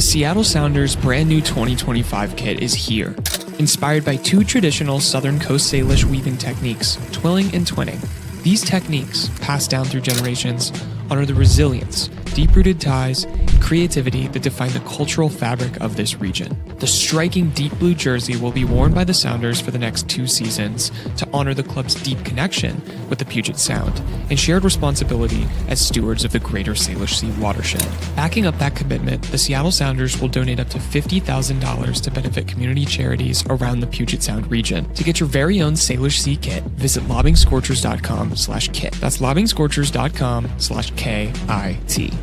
The Seattle Sounders' brand new 2025 kit is here. Inspired by two traditional Southern Coast Salish weaving techniques, twilling and twinning. These techniques, passed down through generations, honor the resilience, deep-rooted ties, and creativity that define the cultural fabric of this region. The striking deep blue jersey will be worn by the Sounders for the next 2 seasons to honor the club's deep connection with the Puget Sound and shared responsibility as stewards of the greater Salish Sea watershed. Backing up that commitment, the Seattle Sounders will donate up to $50,000 to benefit community charities around the Puget Sound region. To get your very own Salish Sea kit, visit lobbingscorchers.com/kit. That's lobbingscorchers.com/KIT.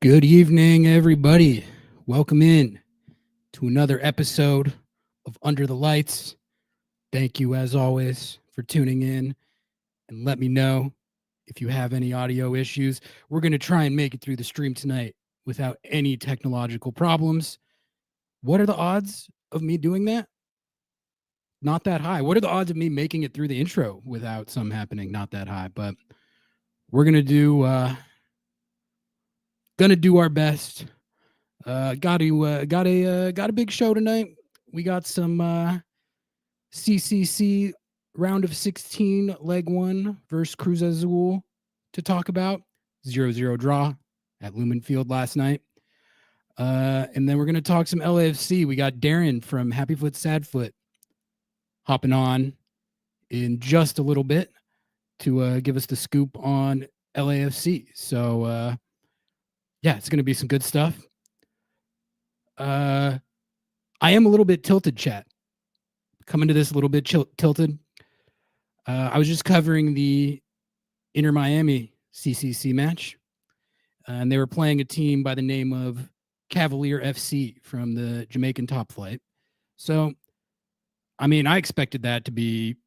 Good evening, everybody. Welcome in to another episode of Under the Lights. Thank you, as always, for tuning in, and let me know if you have any audio issues. We're going to try and make it through the stream tonight without any technological problems. What are the odds of me doing that? Not that high. What are the odds of me making it through the intro without some happening? Not that high, but we're going to do our best. Got a big show tonight. We got some CCC round of 16 leg 1 versus Cruz Azul to talk about. 0-0 draw at Lumen Field last night. And then we're going to talk some LAFC. We got Darren from Happy Foot Sad Foot hopping on in just a little bit to give us the scoop on LAFC. So yeah, it's going to be some good stuff. I am a little bit tilted, chat. Coming to this a little bit tilted. I was just covering the Inter Miami CCC match, and they were playing a team by the name of Cavalier FC from the Jamaican top flight. So, I mean, I expected that to be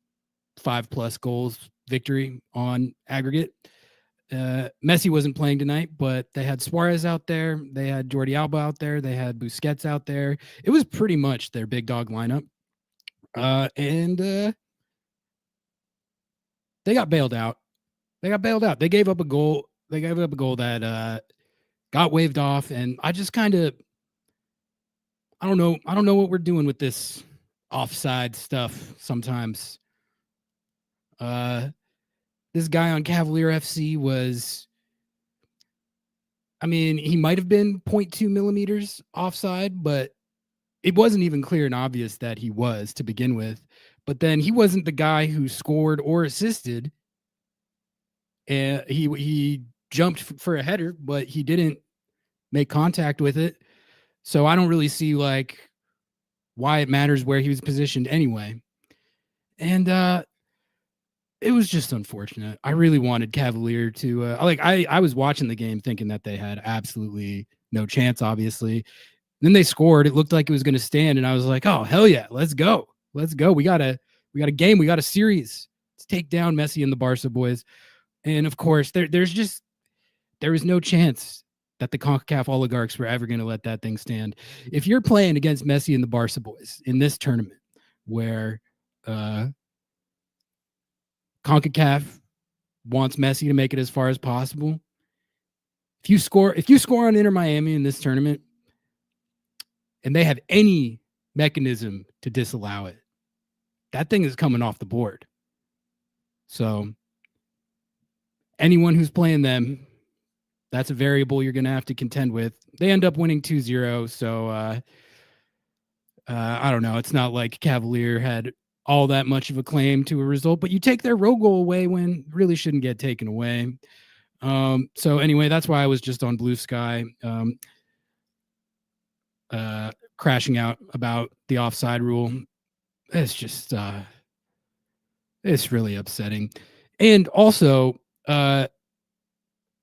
5+ goals victory on aggregate. Messi wasn't playing tonight, but they had Suarez out there. They had Jordi Alba out there. They had Busquets out there. It was pretty much their big dog lineup. And they got bailed out. They gave up a goal. That got waved off. And I just kind of, I don't know what we're doing with this offside stuff sometimes. This guy on Cavalier FC was, I mean, he might have been 0.2 millimeters offside, but it wasn't even clear and obvious that he was to begin with. But then he wasn't the guy who scored or assisted. And he jumped for a header, but he didn't make contact with it. So I don't really see like why it matters where he was positioned anyway. And it was just unfortunate. I really wanted Cavalier to I was watching the game thinking that they had absolutely no chance, obviously. Then they scored. It looked like it was going to stand, and I was like, "Oh, hell yeah. Let's go. We got a game. We got a series. Let's take down Messi and the Barca boys." And of course, there was no chance that the Concacaf oligarchs were ever going to let that thing stand. If you're playing against Messi and the Barca boys in this tournament where CONCACAF wants Messi to make it as far as possible. If you score on Inter Miami in this tournament and they have any mechanism to disallow it, that thing is coming off the board. So anyone who's playing them, that's a variable you're going to have to contend with. They end up winning 2-0. So I don't know. It's not like Cavalier had all that much of a claim to a result, but you take their road goal away when really shouldn't get taken away. So anyway, that's why I was just on Blue Sky, crashing out about the offside rule. It's just, it's really upsetting. And also, this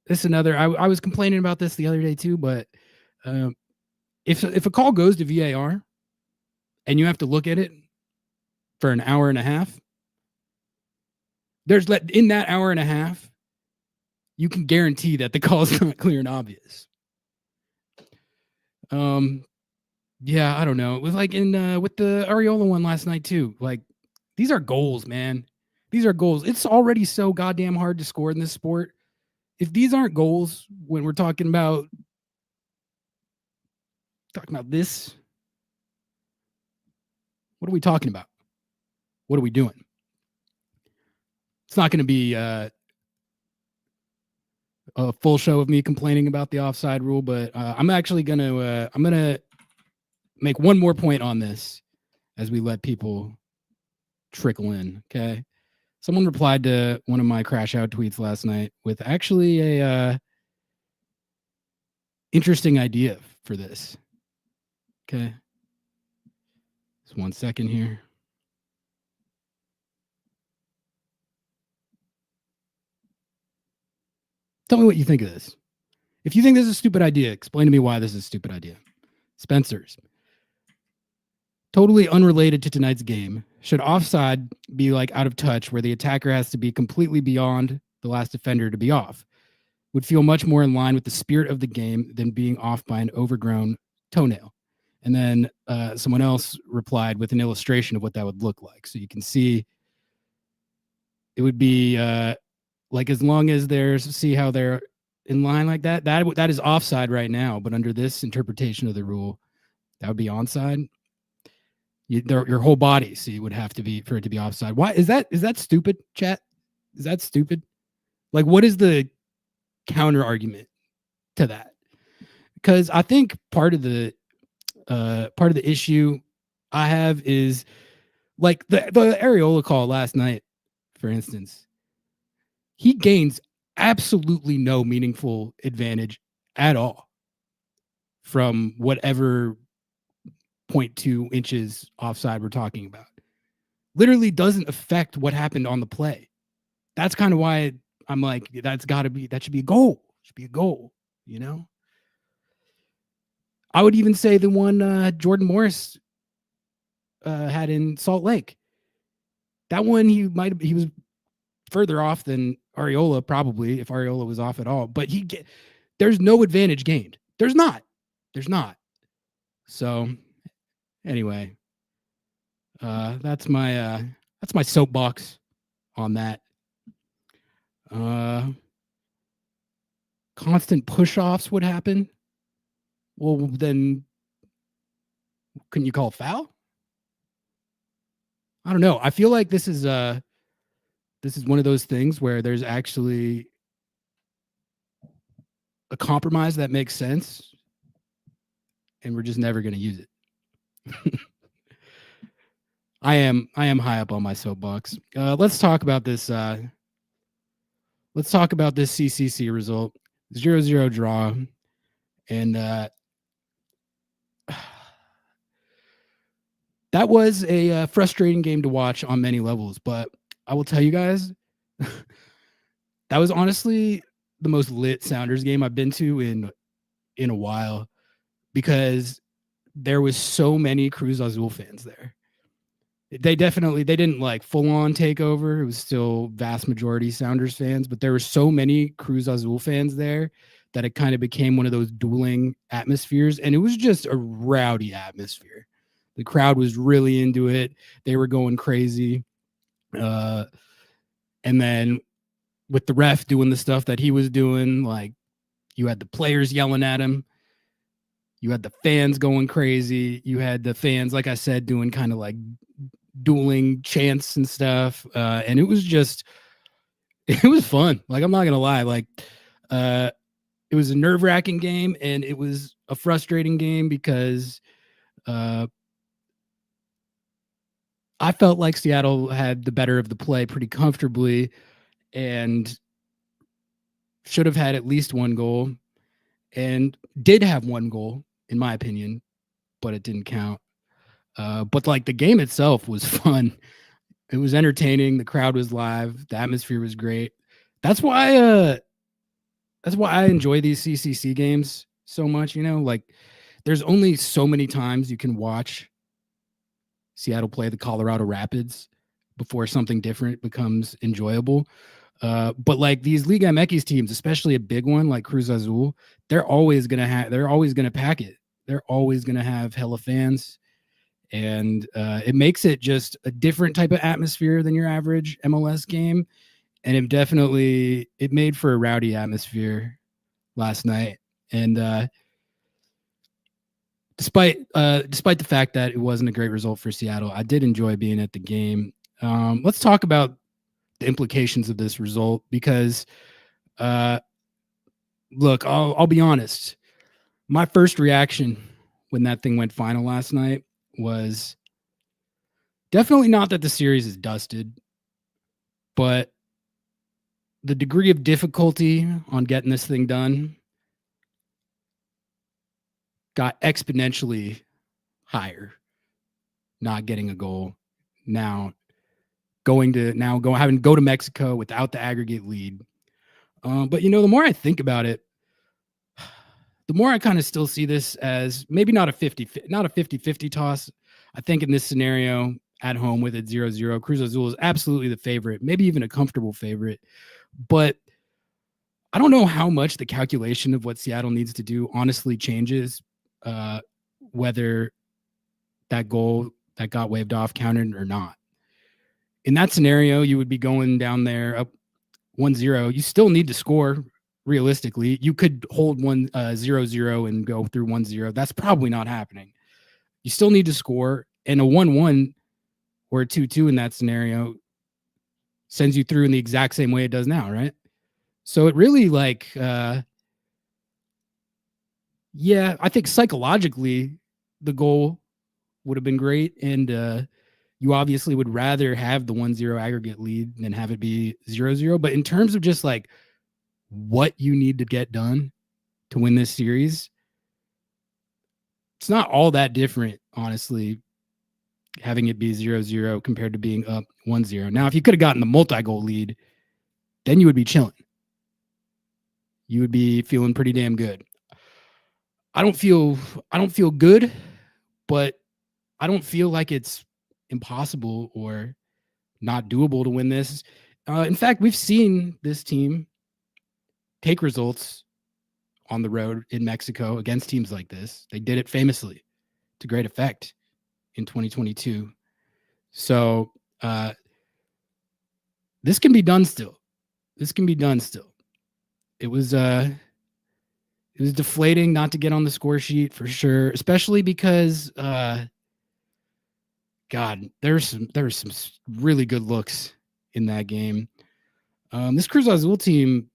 is another, I was complaining about this the other day too, but if a call goes to VAR and you have to look at it for an hour and a half, in that hour and a half, you can guarantee that the call is not clear and obvious. Yeah, I don't know. It was like in with the Areola one last night too. Like, these are goals, man. These are goals. It's already so goddamn hard to score in this sport. If these aren't goals, when we're talking about this, what are we talking about? What are we doing? It's not going to be a full show of me complaining about the offside rule, but I'm actually going to make one more point on this as we let people trickle in. Okay. Someone replied to one of my crash out tweets last night with actually a interesting idea for this. Okay. Just 1 second here. Tell me what you think of this. If you think this is a stupid idea, explain to me why this is a stupid idea. Spencer's. Totally unrelated to tonight's game. Should offside be like out of touch where the attacker has to be completely beyond the last defender to be off? Would feel much more in line with the spirit of the game than being off by an overgrown toenail. And then someone else replied with an illustration of what that would look like. So you can see it would be like, as long as see how they're in line like that, that is offside right now. But under this interpretation of the rule, that would be onside. Your whole body, see, would have to be for it to be offside. Why is that stupid, chat? Is that stupid? Like, what is the counter argument to that? Because I think part of the issue I have is like the Areola call last night, for instance. He gains absolutely no meaningful advantage at all from whatever 0.2 inches offside we're talking about. Literally doesn't affect what happened on the play. That's kind of why I'm like, that should be a goal. Should be a goal, you know? I would even say the one Jordan Morris had in Salt Lake. That one he was further off than Areola, probably, if Areola was off at all. But there's no advantage gained. There's not. So anyway, that's my soapbox on that. Constant push-offs would happen. Well, then couldn't you call a foul? I don't know. I feel like this is one of those things where there's actually a compromise that makes sense, and we're just never going to use it. I am high up on my soapbox. Let's talk about this. Let's talk about this CCC result. 0-0 draw. And that was a frustrating game to watch on many levels. But I will tell you guys, that was honestly the most lit Sounders game I've been to in a while, because there was so many Cruz Azul fans there. They didn't like full on take over. It was still vast majority Sounders fans, but there were so many Cruz Azul fans there that it kind of became one of those dueling atmospheres. And it was just a rowdy atmosphere. The crowd was really into it. They were going crazy. And then with the ref doing the stuff that he was doing, like, you had the players yelling at him. You had the fans going crazy. You had the fans, like I said, doing kind of like dueling chants and stuff. And it was fun. Like, I'm not going to lie. Like, it was a nerve-wracking game, and it was a frustrating game because I felt like Seattle had the better of the play pretty comfortably and should have had at least one goal, and did have one goal, in my opinion, but it didn't count. But like, the game itself was fun. It was entertaining. The crowd was live. The atmosphere was great. That's why I enjoy these CCC games so much. You know, like, there's only so many times you can watch Seattle play the Colorado Rapids before something different becomes enjoyable. But like these Liga MX teams, especially a big one like Cruz Azul, they're always gonna pack it. They're always gonna have hella fans, and it makes it just a different type of atmosphere than your average MLS game. And it made for a rowdy atmosphere last night. And despite the fact that it wasn't a great result for Seattle, I did enjoy being at the game. Let's talk about the implications of this result because, look, I'll be honest. My first reaction when that thing went final last night was definitely not that the series is dusted, but the degree of difficulty on getting this thing done got exponentially higher. Not getting a goal now, having to go to Mexico without the aggregate lead. But the more I think about it, the more I kind of still see this as maybe not a 50-50 toss. I think in this scenario at home with it 0-0, Cruz Azul is absolutely the favorite, maybe even a comfortable favorite. But I don't know how much the calculation of what Seattle needs to do honestly changes whether that goal that got waved off counted or not. In that scenario, you would be going down there up 1-0. You still need to score. Realistically, you could hold 0-0 and go through 1-0. That's probably not happening. You still need to score, and a 1-1 or a 2-2 in that scenario sends you through in the exact same way it does now, right? So it really I think psychologically the goal would have been great, and you obviously would rather have the 1-0 aggregate lead than have it be 0-0. But in terms of just like what you need to get done to win this series, it's not all that different, honestly, having it be 0-0 compared to being up 1-0. Now, if you could have gotten the multi-goal lead, then you would be chilling. You would be feeling pretty damn good. I don't feel good, but I don't feel like it's impossible or not doable to win this. In fact, we've seen this team take results on the road in Mexico against teams like this. They did it famously to great effect in 2022. So this can be done still. It was deflating not to get on the score sheet for sure, especially because God, there were some really good looks in that game. This Cruz Azul team,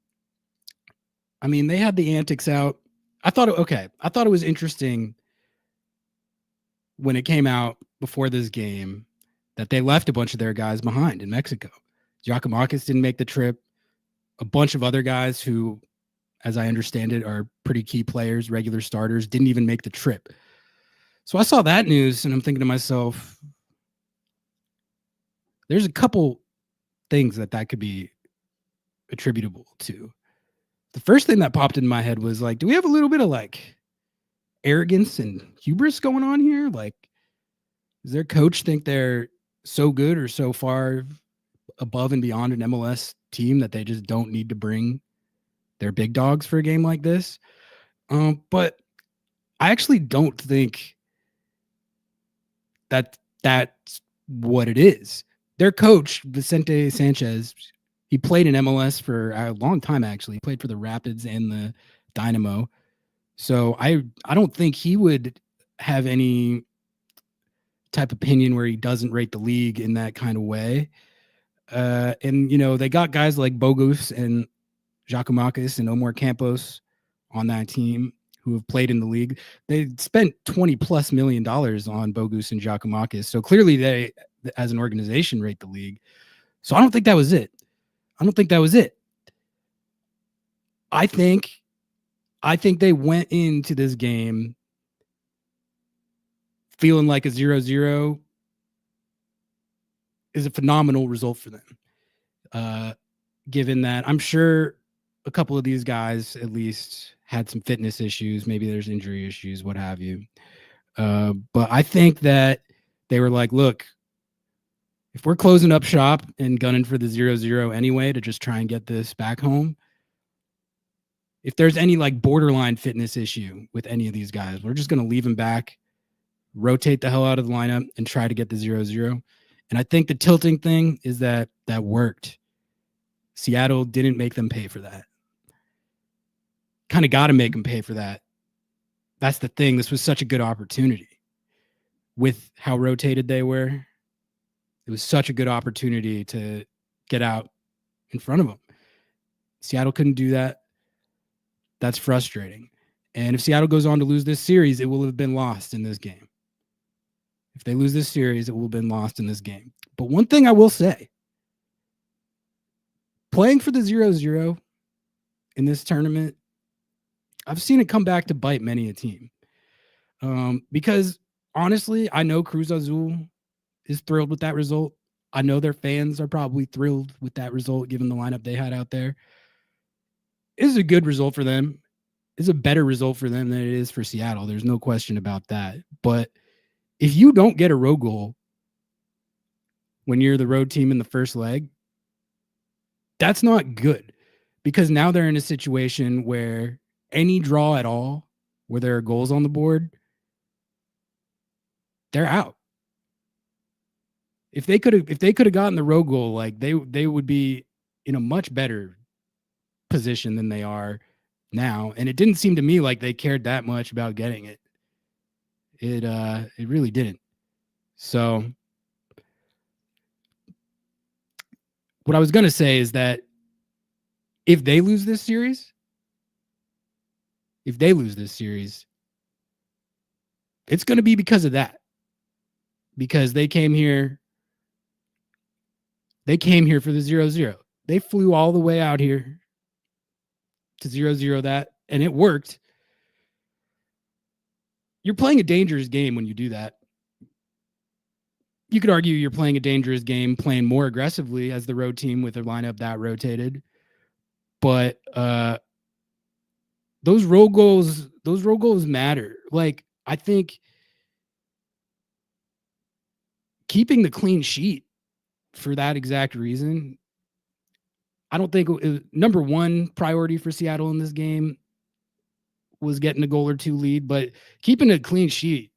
I mean, they had the antics out. I thought it was interesting when it came out before this game that they left a bunch of their guys behind in Mexico. Giacomakis didn't make the trip. A bunch of other guys who, as I understand it, are pretty key players, regular starters, didn't even make the trip. So I saw that news and I'm thinking to myself, there's a couple things that could be attributable to. The first thing that popped in my head was like, do we have a little bit of like arrogance and hubris going on here? Like, does their coach think they're so good or so far above and beyond an MLS team that they just don't need to bring their big dogs for a game like this? But I actually don't think that that's what it is. Their coach, Vicente Sanchez, he played in MLS for a long time, actually. He played for the Rapids and the Dynamo. So I don't think he would have any type of opinion where he doesn't rate the league in that kind of way. And, they got guys like Bogus and Giacomakis and Omar Campos on that team who have played in the league. They spent $20+ million on Bogus and Giacomakis. So clearly they, as an organization, rate the league. So I don't think that was it. I think they went into this game feeling like a 0-0 is a phenomenal result for them. Given that I'm sure a couple of these guys at least had some fitness issues, maybe there's injury issues, what have you. But I think that they were like, look, if we're closing up shop and gunning for the 0-0 anyway to just try and get this back home, if there's any like borderline fitness issue with any of these guys, we're just going to leave them back, rotate the hell out of the lineup, and try to get the 0-0. And I think the tilting thing is that worked. Seattle didn't make them pay for that. Kind of got to make them pay for that. That's the thing. This was such a good opportunity with how rotated they were. It was such a good opportunity to get out in front of them. Seattle couldn't do that. That's frustrating. And if Seattle goes on to lose this series, it will have been lost in this game. If they lose this series, it will have been lost in this game. But one thing I will say, playing for the 0-0 in this tournament, I've seen it come back to bite many a team. Because honestly, I know Cruz Azul is thrilled with that result. I know their fans are probably thrilled with that result, given the lineup they had out there. It is a good result for them. It's a better result for them than it is for Seattle. There's no question about that. But if you don't get a road goal when you're the road team in the first leg, that's not good, because now they're in a situation where any draw at all, where there are goals on the board, they're out. If they could have gotten the road goal, like they would be in a much better position than they are now. And it didn't seem to me like they cared that much about getting it. It really didn't. So what I was going to say is that if they lose this series, it's going to be because of that. Because they came here for the 0-0. They flew all the way out here to 0-0 that, and it worked. You're playing a dangerous game when you do that. You could argue you're playing a dangerous game playing more aggressively as the road team with a lineup that rotated. But those road goals matter. Like, I think keeping the clean sheet for that exact reason, I don't think number one priority for Seattle in this game was getting a goal or two lead, but keeping a clean sheet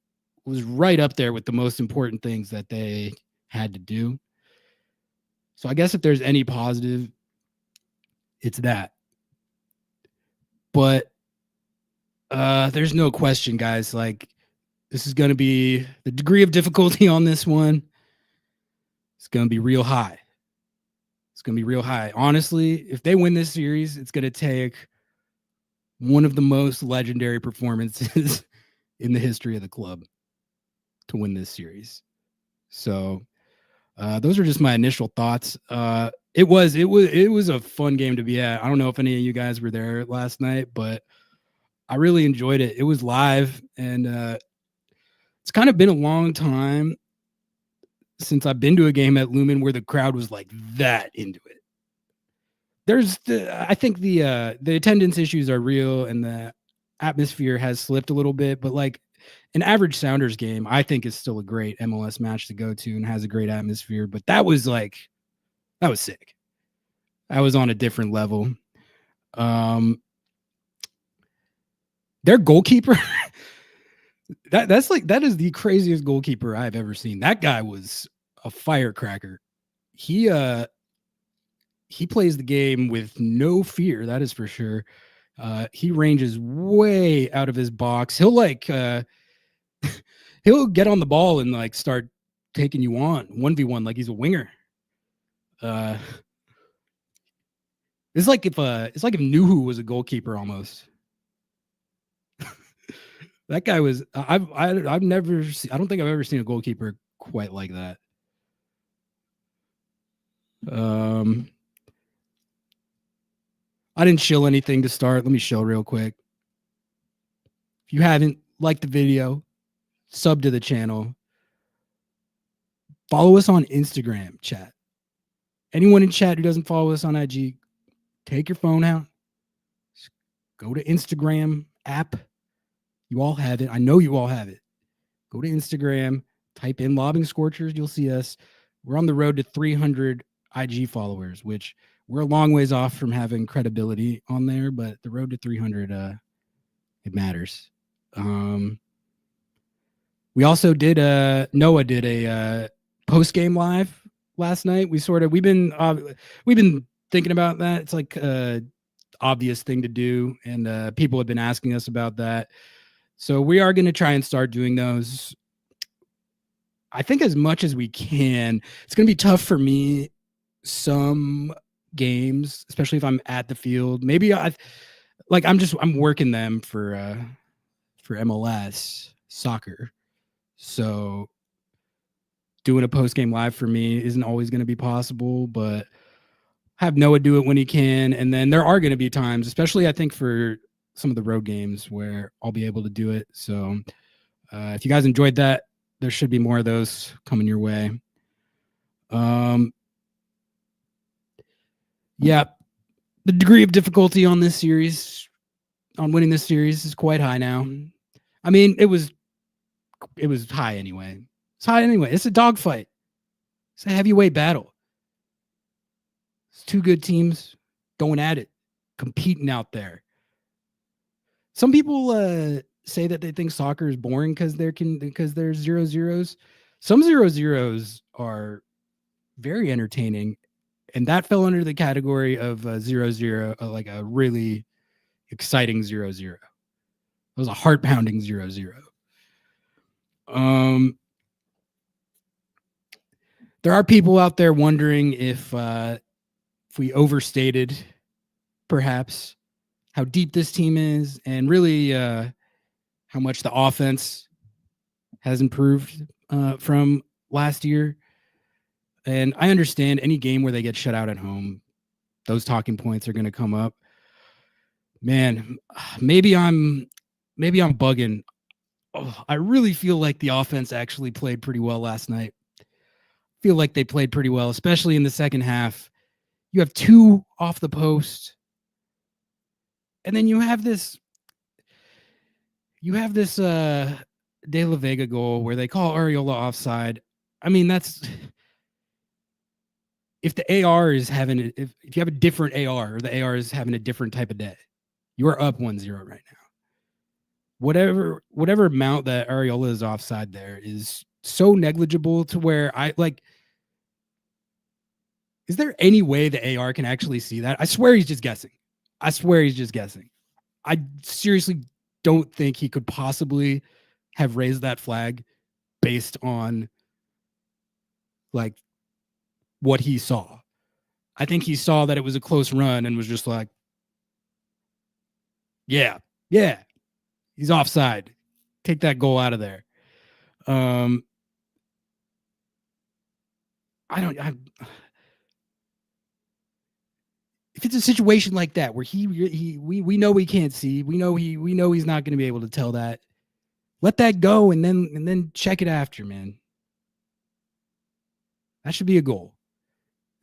was right up there with the most important things that they had to do. So I guess if there's any positive, it's that. But there's no question, guys, like, this is going to be the degree of difficulty on this one. It's going to be real high. Honestly, if they win this series, it's going to take one of the most legendary performances in the history of the club to win this series. So those are just my initial thoughts. It was a fun game to be at. I don't know if any of you guys were there last night, but I really enjoyed it. It was live, and it's kind of been a long time since I've been to a game at Lumen where the crowd was like that into it. I think the attendance issues are real and the atmosphere has slipped a little bit, but like an average Sounders game, I think is still a great MLS match to go to and has a great atmosphere. But that was sick. I was on a different level. Their goalkeeper, that is the craziest goalkeeper I've ever seen. That guy was a firecracker. He plays the game with no fear, that is for sure. He ranges way out of his box. He'll he'll get on the ball and like start taking you on 1v1 like he's a winger. It's like if Nuhu was a goalkeeper almost. That guy was. I've never. I don't think I've ever seen a goalkeeper quite like that. I didn't shill anything to start. Let me shill real quick. If you haven't liked the video, sub to the channel. Follow us on Instagram, chat. Anyone in chat who doesn't follow us on IG, take your phone out. Go to Instagram app. You all have it. I know you all have it. Go to Instagram, type in Lobbing Scorchers. You'll see us. We're on the road to 300 IG followers, which we're a long ways off from having credibility on there, but the road to 300, it matters. We also did Noah did a post game live last night. We've been thinking about that. It's like obvious thing to do, and people have been asking us about that. So we are going to try and start doing those. I think as much as we can. It's going to be tough for me some games, especially if I'm at the field. Maybe I'm working them for MLS soccer. So doing a post game live for me isn't always going to be possible, but have Noah do it when he can. And then there are going to be times, especially I think for some of the road games, where I'll be able to do it. So if you guys enjoyed that, there should be more of those coming your way. Yeah, the degree of difficulty on this series, on winning this series, is quite high now. I mean, it was high anyway. It's high anyway. It's a dogfight. It's a heavyweight battle. It's two good teams going at it, competing out there. Some people say that they think soccer is boring because there's 0-0s. Some 0-0s are very entertaining, and that fell under the category of 0-0, like a really exciting 0-0. It was a heart-pounding 0-0. There are people out there wondering if we overstated, perhaps, how deep this team is, and really how much the offense has improved from last year. And I understand any game where they get shut out at home, those talking points are going to come up. Man, maybe I'm bugging. Oh, I really feel like the offense actually played pretty well last night. Feel like they played pretty well, especially in the second half. You have two off the post, and then you have this De La Vega goal where they call Areola offside. I mean, that's if the AR is having if you have a different AR, or the AR is having a different type of day, you are up 1-0 right now. Whatever amount that Areola is offside there is so negligible to where is there any way the AR can actually see that? I swear he's just guessing. I seriously don't think he could possibly have raised that flag based on like what he saw. I think he saw that it was a close run and was just like, yeah, he's offside. Take that goal out of there. If it's a situation like that where we know he can't see, we know he's not going to be able to tell that. Let that go and then check it after, man. That should be a goal.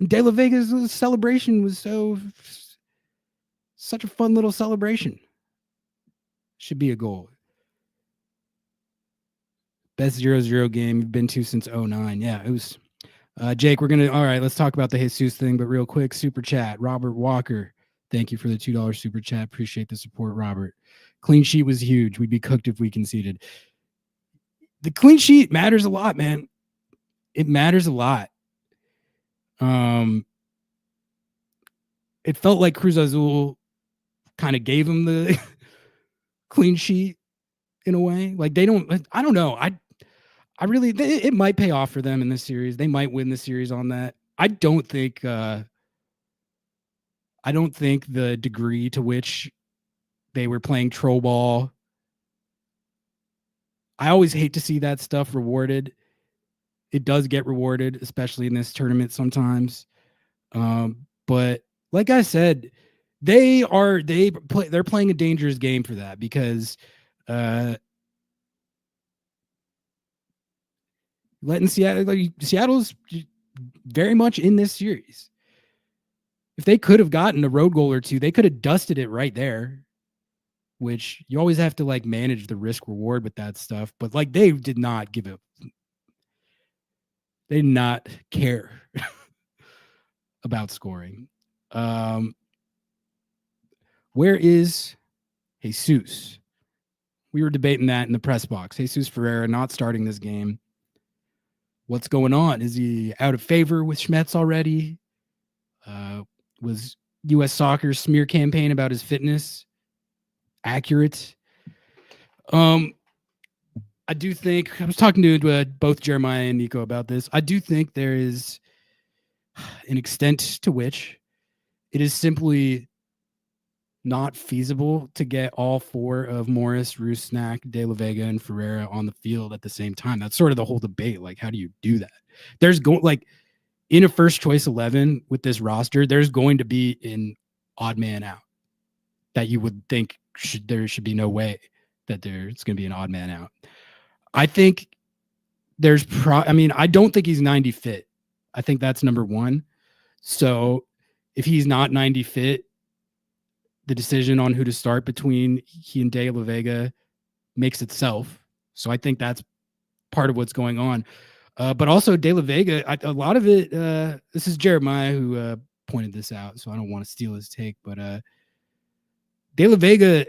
And De La Vega's celebration was such a fun little celebration. Should be a goal. Best 0-0 game you've been to since 2009. Yeah, it was. Jake, all right, let's talk about the Jesus thing, but real quick, super chat. Robert Walker, thank you for the $2 super chat. Appreciate the support, Robert. Clean sheet was huge. We'd be cooked if we conceded. The clean sheet matters a lot, man. It matters a lot. It felt like Cruz Azul kind of gave him the clean sheet in a way. Like I don't know. It might pay off for them in this series. They might win the series on that. I don't think the degree to which they were playing troll ball. I always hate to see that stuff rewarded. It does get rewarded, especially in this tournament sometimes. But like I said, they're playing a dangerous game for that because Seattle's very much in this series. If they could have gotten a road goal or two, they could have dusted it right there, which you always have to like manage the risk reward with that stuff. But like they did not give it. They did not care about scoring. Where is Jesus? We were debating that in the press box. Jesus Ferreira not starting this game. What's going on? Is he out of favor with Schmetz already? Was U.S. Soccer's smear campaign about his fitness accurate? I do think, I was talking to both Jeremiah and Nico about this. I do think there is an extent to which it is simply not feasible to get all four of Morris, Rusnak, De La Vega, and Ferreira on the field at the same time. That's sort of the whole debate. Like, how do you do that? There's in a first choice 11 with this roster, there's going to be an odd man out that you would think there should be no way that there's going to be an odd man out. I think I don't think he's 90 fit. I think that's number one. So if he's not 90 fit, the decision on who to start between he and De La Vega makes itself. So I think that's part of what's going on. But also De La Vega, a lot of it, this is Jeremiah who pointed this out, so I don't want to steal his take, but De La Vega,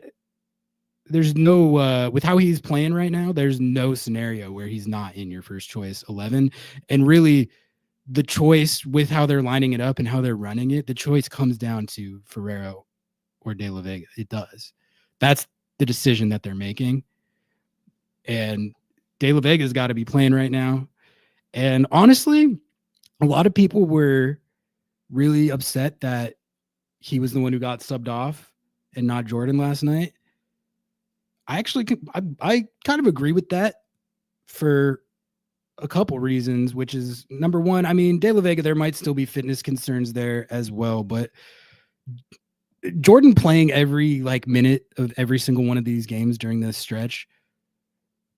there's no, with how he's playing right now, there's no scenario where he's not in your first choice 11. And really, the choice with how they're lining it up and how they're running it, the choice comes down to Ferreira or De La Vega. It does. That's the decision that they're making. And De La Vega's got to be playing right now. And honestly, a lot of people were really upset that he was the one who got subbed off and not Jordan last night. I kind of agree with that for a couple reasons, which is number one, I mean, De La Vega, there might still be fitness concerns there as well, but Jordan playing every minute of every single one of these games during this stretch,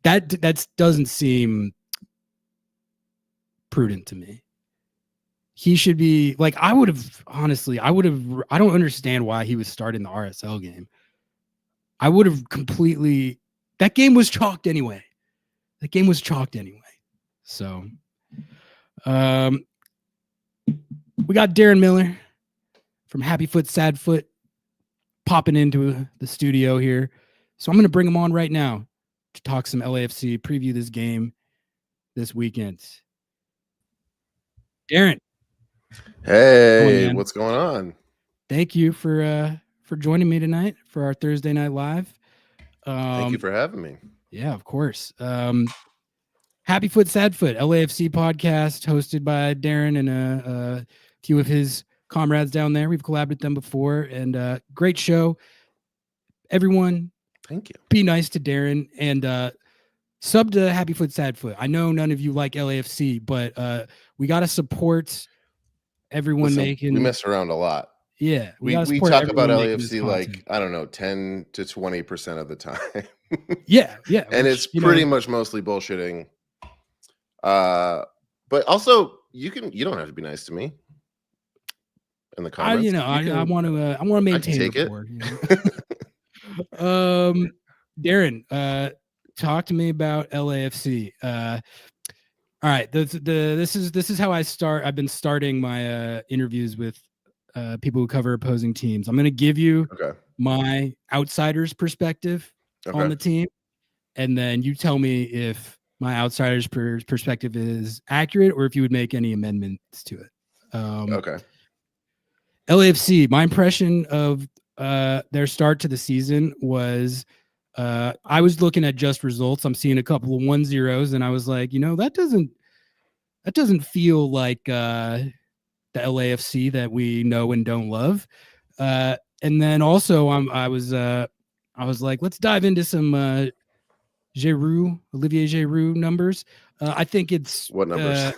that doesn't seem prudent to me. He should be I don't understand why he was starting the RSL game. I would have that game was chalked anyway. So, we got Darren Miller from Happy Foot, Sad Foot popping into the studio here. So I'm going to bring him on right now to talk some LAFC, preview this game this weekend. Darren. Hey, what's going on? Thank you for joining me tonight for our Thursday Night Live. Thank you for having me. Yeah, of course. Happy Foot, Sad Foot, LAFC podcast hosted by Darren and a few of his comrades down there. We've collabed with them before, and great show. Everyone, thank you. Be nice to Darren and sub to Happy Foot, Sad Foot. I know none of you like LAFC, but we got to support everyone making. We mess around a lot. Yeah, we talk about LAFC I don't know, 10 to 20% of the time. yeah, and it's pretty much mostly bullshitting. But also you don't have to be nice to me in the comments. I want to maintain rapport. Darren, talk to me about LAFC. All right, this is how I start. I've been starting my interviews with people who cover opposing teams. I'm going to give you my outsider's perspective on the team, and then you tell me if my outsider's perspective is accurate or if you would make any amendments to it. LAFC, my impression of their start to the season was I was looking at just results. I'm seeing a couple of 1-0s, and I was like, that doesn't feel like the LAFC that we know and don't love. And then also I was like, let's dive into some Olivier Giroud numbers. I think it's what numbers?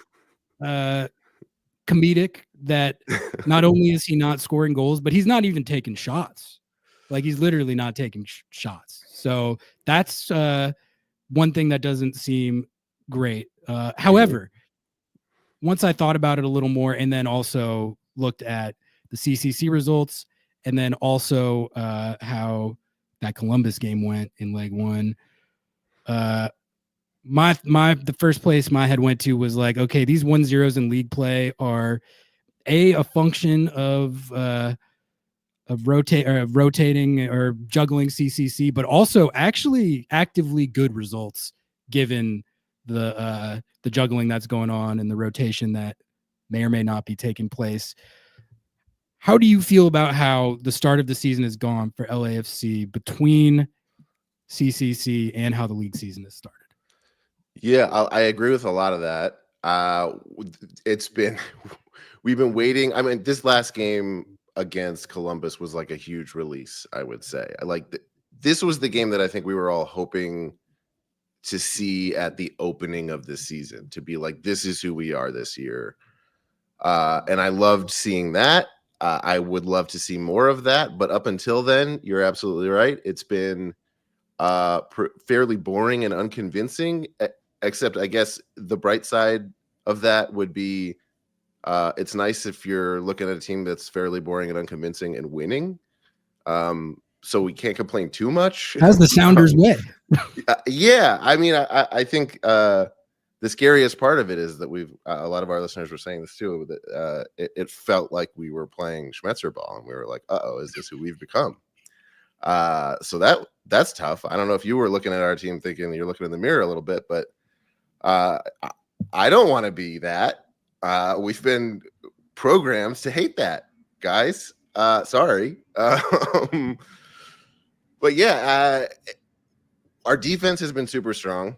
Comedic that not only is he not scoring goals, but he's not even taking shots. He's literally not taking shots. So that's one thing that doesn't seem great. However, once I thought about it a little more and then also looked at the CCC results and then also how that Columbus game went in leg one, the first place my head went to was like, okay, these 1-0s in league play are a function of rotating or juggling CCC, but also actually actively good results given the juggling that's going on and the rotation that may or may not be taking place. How do you feel about how the start of the season has gone for LAFC between CCC and how the league season has started? Yeah, I agree with a lot of that. We've been waiting. I mean, this last game against Columbus was like a huge release, I would say. This was the game that I think we were all hoping to see at the opening of the season, to be like, this is who we are this year. And I loved seeing that. I would love to see more of that. But up until then, you're absolutely right. It's been fairly boring and unconvincing, except I guess the bright side of that would be it's nice if you're looking at a team that's fairly boring and unconvincing and winning. So we can't complain too much. How's the Sounders way? Yeah, I mean, I think the scariest part of it is that a lot of our listeners were saying this too, that it felt like we were playing Schmetzer ball, and we were like, uh-oh, is this who we've become? So that's tough. I don't know if you were looking at our team thinking you're looking in the mirror a little bit, but I don't want to be that. We've been programmed to hate that, guys. Sorry. But yeah, our defense has been super strong.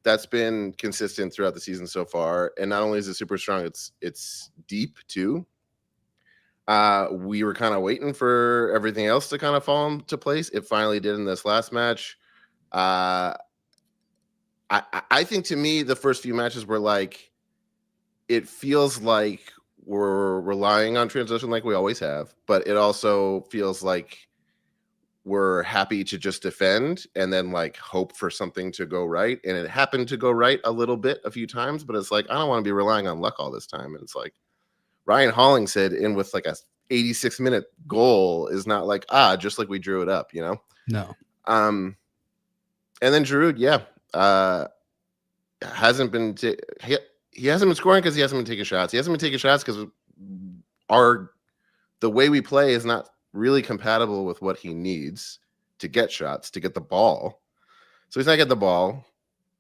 That's been consistent throughout the season so far. And not only is it super strong, it's deep too. We were kind of waiting for everything else to kind of fall into place. It finally did in this last match. I think, to me, the first few matches were like, it feels like we're relying on transition like we always have, but it also feels like we're happy to just defend and then like hope for something to go right. And it happened to go right a little bit a few times, but it's like, I don't want to be relying on luck all this time. And it's like, Ryan Hollingshead in with like a 86-minute goal is not like, just like we drew it up, you know? No. And then Giroud, hasn't been he hasn't been scoring because he hasn't been taking shots. He hasn't been taking shots because the way we play is not really compatible with what he needs to get shots, to get the ball. So he's not getting the ball.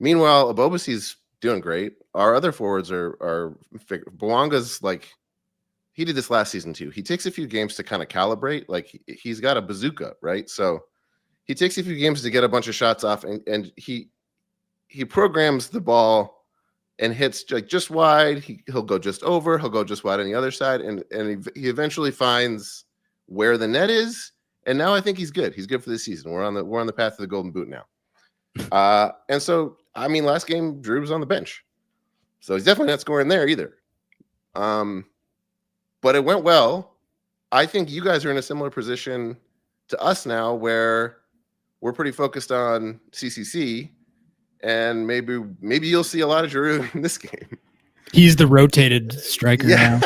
Meanwhile, Abobasi's doing great. Our other forwards are Bouanga's like, he did this last season too. He takes a few games to kind of calibrate. Like he's got a bazooka, right? So he takes a few games to get a bunch of shots off, and he programs the ball and hits like just wide. He'll go just over. He'll go just wide on the other side, and he eventually finds where the net is. And now I think he's good. He's good for this season. We're on the path to the Golden Boot now. And so, I mean, last game Drew was on the bench, so he's definitely not scoring there either. But it went well. I think you guys are in a similar position to us now, where we're pretty focused on CCC, and maybe you'll see a lot of Giroud in this game. He's the rotated striker now.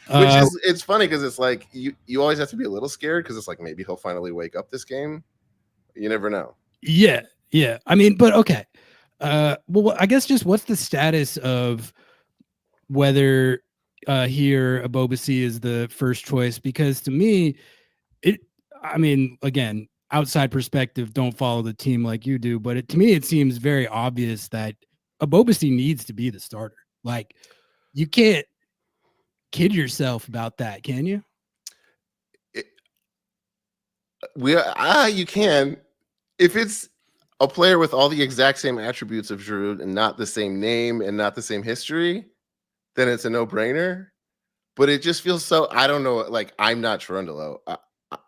It's funny because it's like you always have to be a little scared because it's like maybe he'll finally wake up this game. You never know. Yeah. I mean, but okay. Well, I guess just what's the status of whether here Abobasi is the first choice? Because to me, again, outside perspective, don't follow the team like you do, but to me, it seems very obvious that Abobasi needs to be the starter. Like, you can't kid yourself about that, can you? You can. If it's a player with all the exact same attributes of Giroud and not the same name and not the same history, then it's a no-brainer. But it just feels so, I don't know, like, I'm not Cherundolo.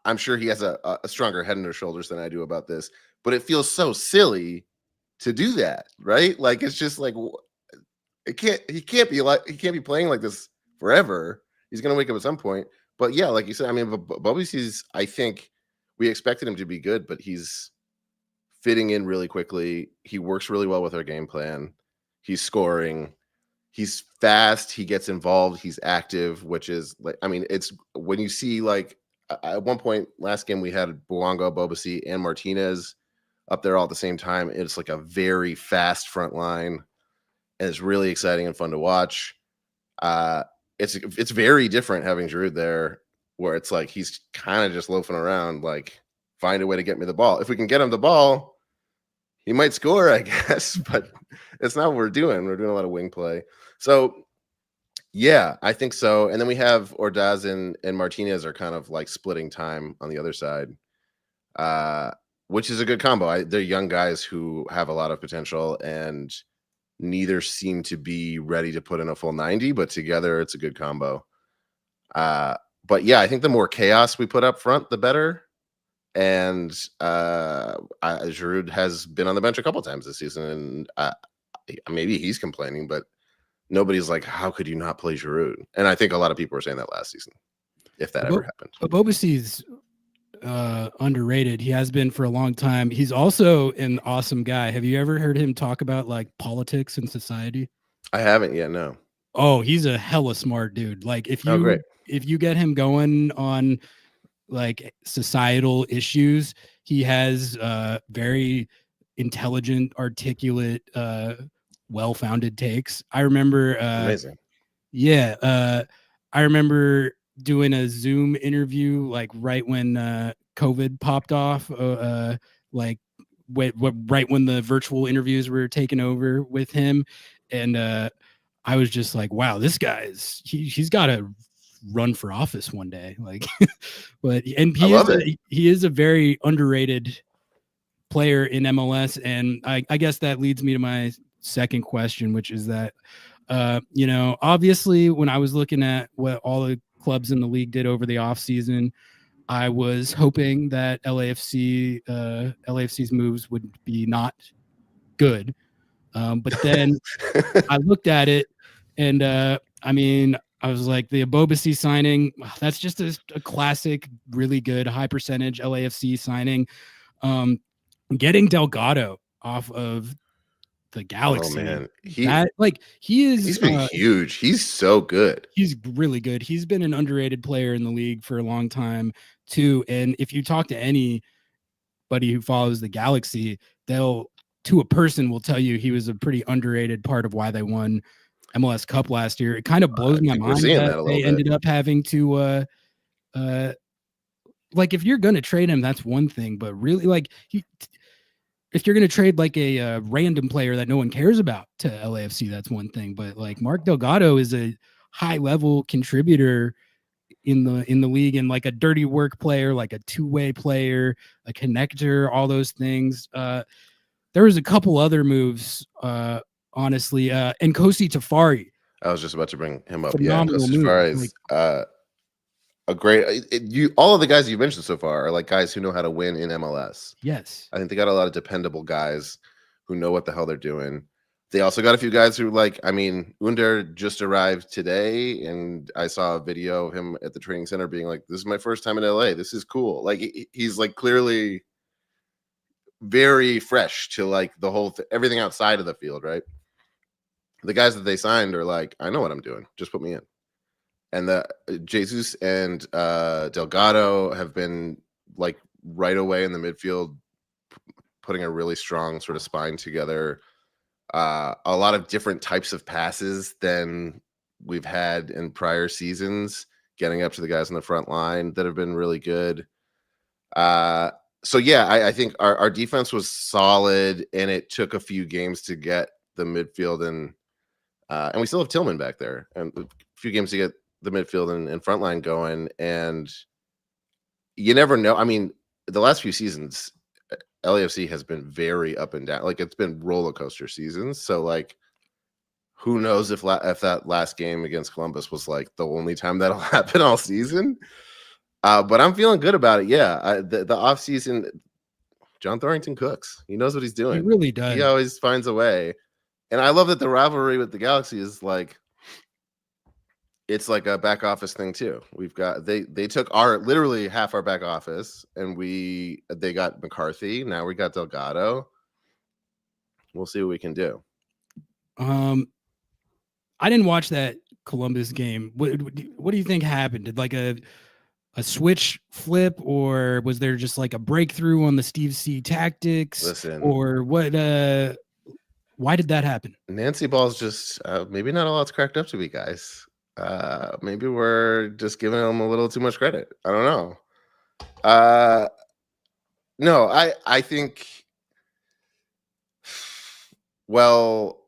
I'm sure he has a stronger head and shoulders than I do about this, but it feels so silly to do that, right? Like, it's just like, he can't be playing like this forever. He's going to wake up at some point. But yeah, like you said, I mean, Bobby's, I think we expected him to be good, but he's fitting in really quickly. He works really well with our game plan. He's scoring. He's fast. He gets involved. He's active, which is like, I mean, it's when you see like at one point last game we had Bouanga, Bobasi, and Martinez up there all at the same time. It's like a very fast front line, and it's really exciting and fun to watch. It's very different having Giroud there, where it's like he's kind of just loafing around, like find a way to get me the ball. If we can get him the ball, he might score, I guess, but it's not what we're doing. We're doing a lot of wing play. So yeah, I think so. And then we have Ordaz and Martinez are kind of like splitting time on the other side, which is a good combo. They're young guys who have a lot of potential, and neither seem to be ready to put in a full 90, but together it's a good combo. But yeah, I think the more chaos we put up front, the better. And Giroud has been on the bench a couple times this season, and maybe he's complaining, but nobody's like, how could you not play Giroud? And I think a lot of people were saying that last season, if that ever happened. Bobasi's underrated. He has been for a long time. He's also an awesome guy. Have you ever heard him talk about like politics and society? I haven't yet, no. Oh, he's a hella smart dude. Like if you get him going on like societal issues, he has very intelligent, articulate, well-founded takes. I remember amazing. Yeah, I remember doing a Zoom interview like right when COVID popped off, like right when the virtual interviews were taken over with him, and I was just like, wow, this guy's he's got to run for office one day, like. But he is a very underrated player in MLS, and I guess that leads me to my second question, which is that obviously when I was looking at what all the clubs in the league did over the offseason, I was hoping that LAFC's moves would be not good, but then I looked at it, and I was like, the Abobasi signing, that's just a classic, really good, high percentage LAFC signing. Getting Delgado off of the Galaxy. Oh, man. He's been huge. He's so good. He's really good. He's been an underrated player in the league for a long time, too. And if you talk to anybody who follows the Galaxy, they'll, to a person, will tell you he was a pretty underrated part of why they won MLS Cup last year. It kind of blows my mind that they ended up having to like, if you're gonna trade him, that's one thing, but really, like, if you're gonna trade like a random player that no one cares about to LAFC, that's one thing. But like Mark Delgado is a high level contributor in the league, and like a dirty work player, like a two-way player, a connector, all those things. There was a couple other moves, honestly, and Kosi Tafari. I was just about to bring him up. Phenomenal Kosi Tafari is a great. All of the guys you mentioned so far are like guys who know how to win in MLS. Yes, I think they got a lot of dependable guys who know what the hell they're doing. They also got a few guys who, like, Under just arrived today, and I saw a video of him at the training center being like, "This is my first time in LA. This is cool." Like, he's like clearly very fresh to like the whole everything outside of the field, right? The guys that they signed are like, I know what I'm doing. Just put me in. And the Jesus and Delgado have been like right away in the midfield, putting a really strong sort of spine together. A lot of different types of passes than we've had in prior seasons, getting up to the guys on the front line that have been really good. So yeah, I think our defense was solid, and it took a few games to get the midfield and we still have Tillman back there, and a few games to get the midfield and front line going. And you never know. The last few seasons, LAFC has been very up and down. Like, it's been roller coaster seasons. So like, who knows if that last game against Columbus was like the only time that'll happen all season. But I'm feeling good about it. Yeah, the off season, John Thornton cooks. He knows what he's doing. He really does. He always finds a way. And I love that the rivalry with the Galaxy is like, it's like a back office thing too. We've got they took literally half our back office, and they got McCarthy. Now we got Delgado. We'll see what we can do. I didn't watch that Columbus game. What do you think happened? Did like a switch flip, or was there just like a breakthrough on the Steve C tactics? Listen, or what? Why did that happen? Nancy Ball's just maybe not a lot's cracked up to be, guys. Maybe we're just giving him a little too much credit. I don't know. No, I think. Well,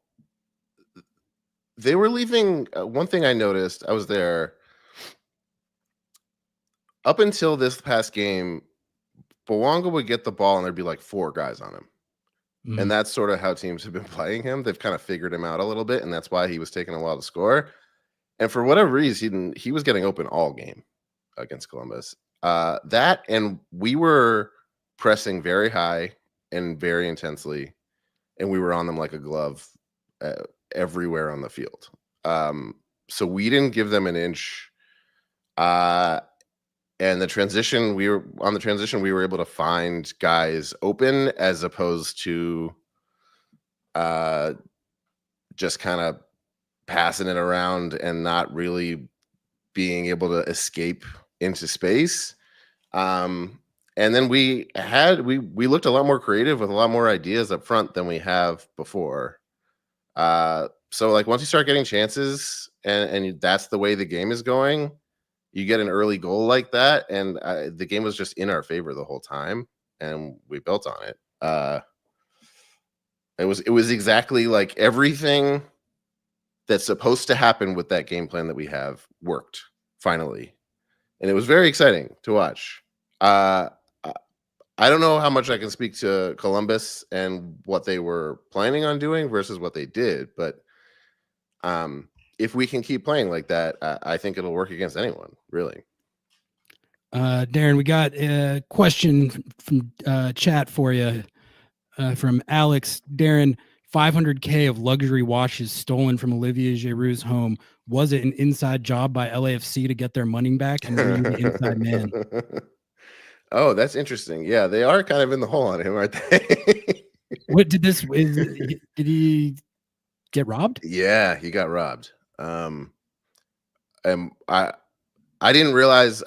they were leaving. One thing I noticed, I was there. Up until this past game, Bouanga would get the ball and there'd be like 4 guys on him. And that's sort of how teams have been playing him. They've kind of figured him out a little bit, and that's why he was taking a while to score. And for whatever reason, he was getting open all game against Columbus. That, and we were pressing very high and very intensely, and we were on them like a glove everywhere on the field. So we didn't give them an inch. And the transition, we were able to find guys open as opposed to just kind of passing it around and not really being able to escape into space. And then we looked a lot more creative with a lot more ideas up front than we have before. So like once you start getting chances and that's the way the game is going, you get an early goal like that, and the game was just in our favor the whole time, and we built on it. It was exactly like everything that's supposed to happen with that game plan that we have worked finally, and it was very exciting to watch. I don't know how much I can speak to Columbus and what they were planning on doing versus what they did, but if we can keep playing like that, I think it'll work against anyone, really. Darren, we got a question from chat for you from Alex. Darren, $500K of luxury watches stolen from Olivier Giroud's home. Was it an inside job by LAFC to get their money back? And were you the inside man? Oh, that's interesting. Yeah, they are kind of in the hole on him, aren't they? What did this? Did he get robbed? Yeah, he got robbed. And I didn't realize.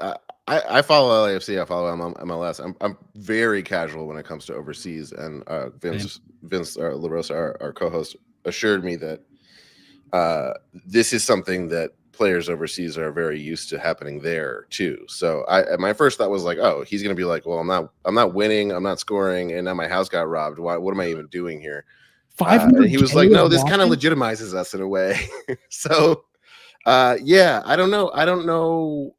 I follow LAFC. I follow MLS. I'm very casual when it comes to overseas. And Vince LaRosa, our co-host, assured me that this is something that players overseas are very used to happening there too. So my first thought was like, oh, he's gonna be like, well, I'm not winning, I'm not scoring, and now my house got robbed. What am I even doing here? And he was like, no, this kind of legitimizes us in a way. So yeah, I don't know.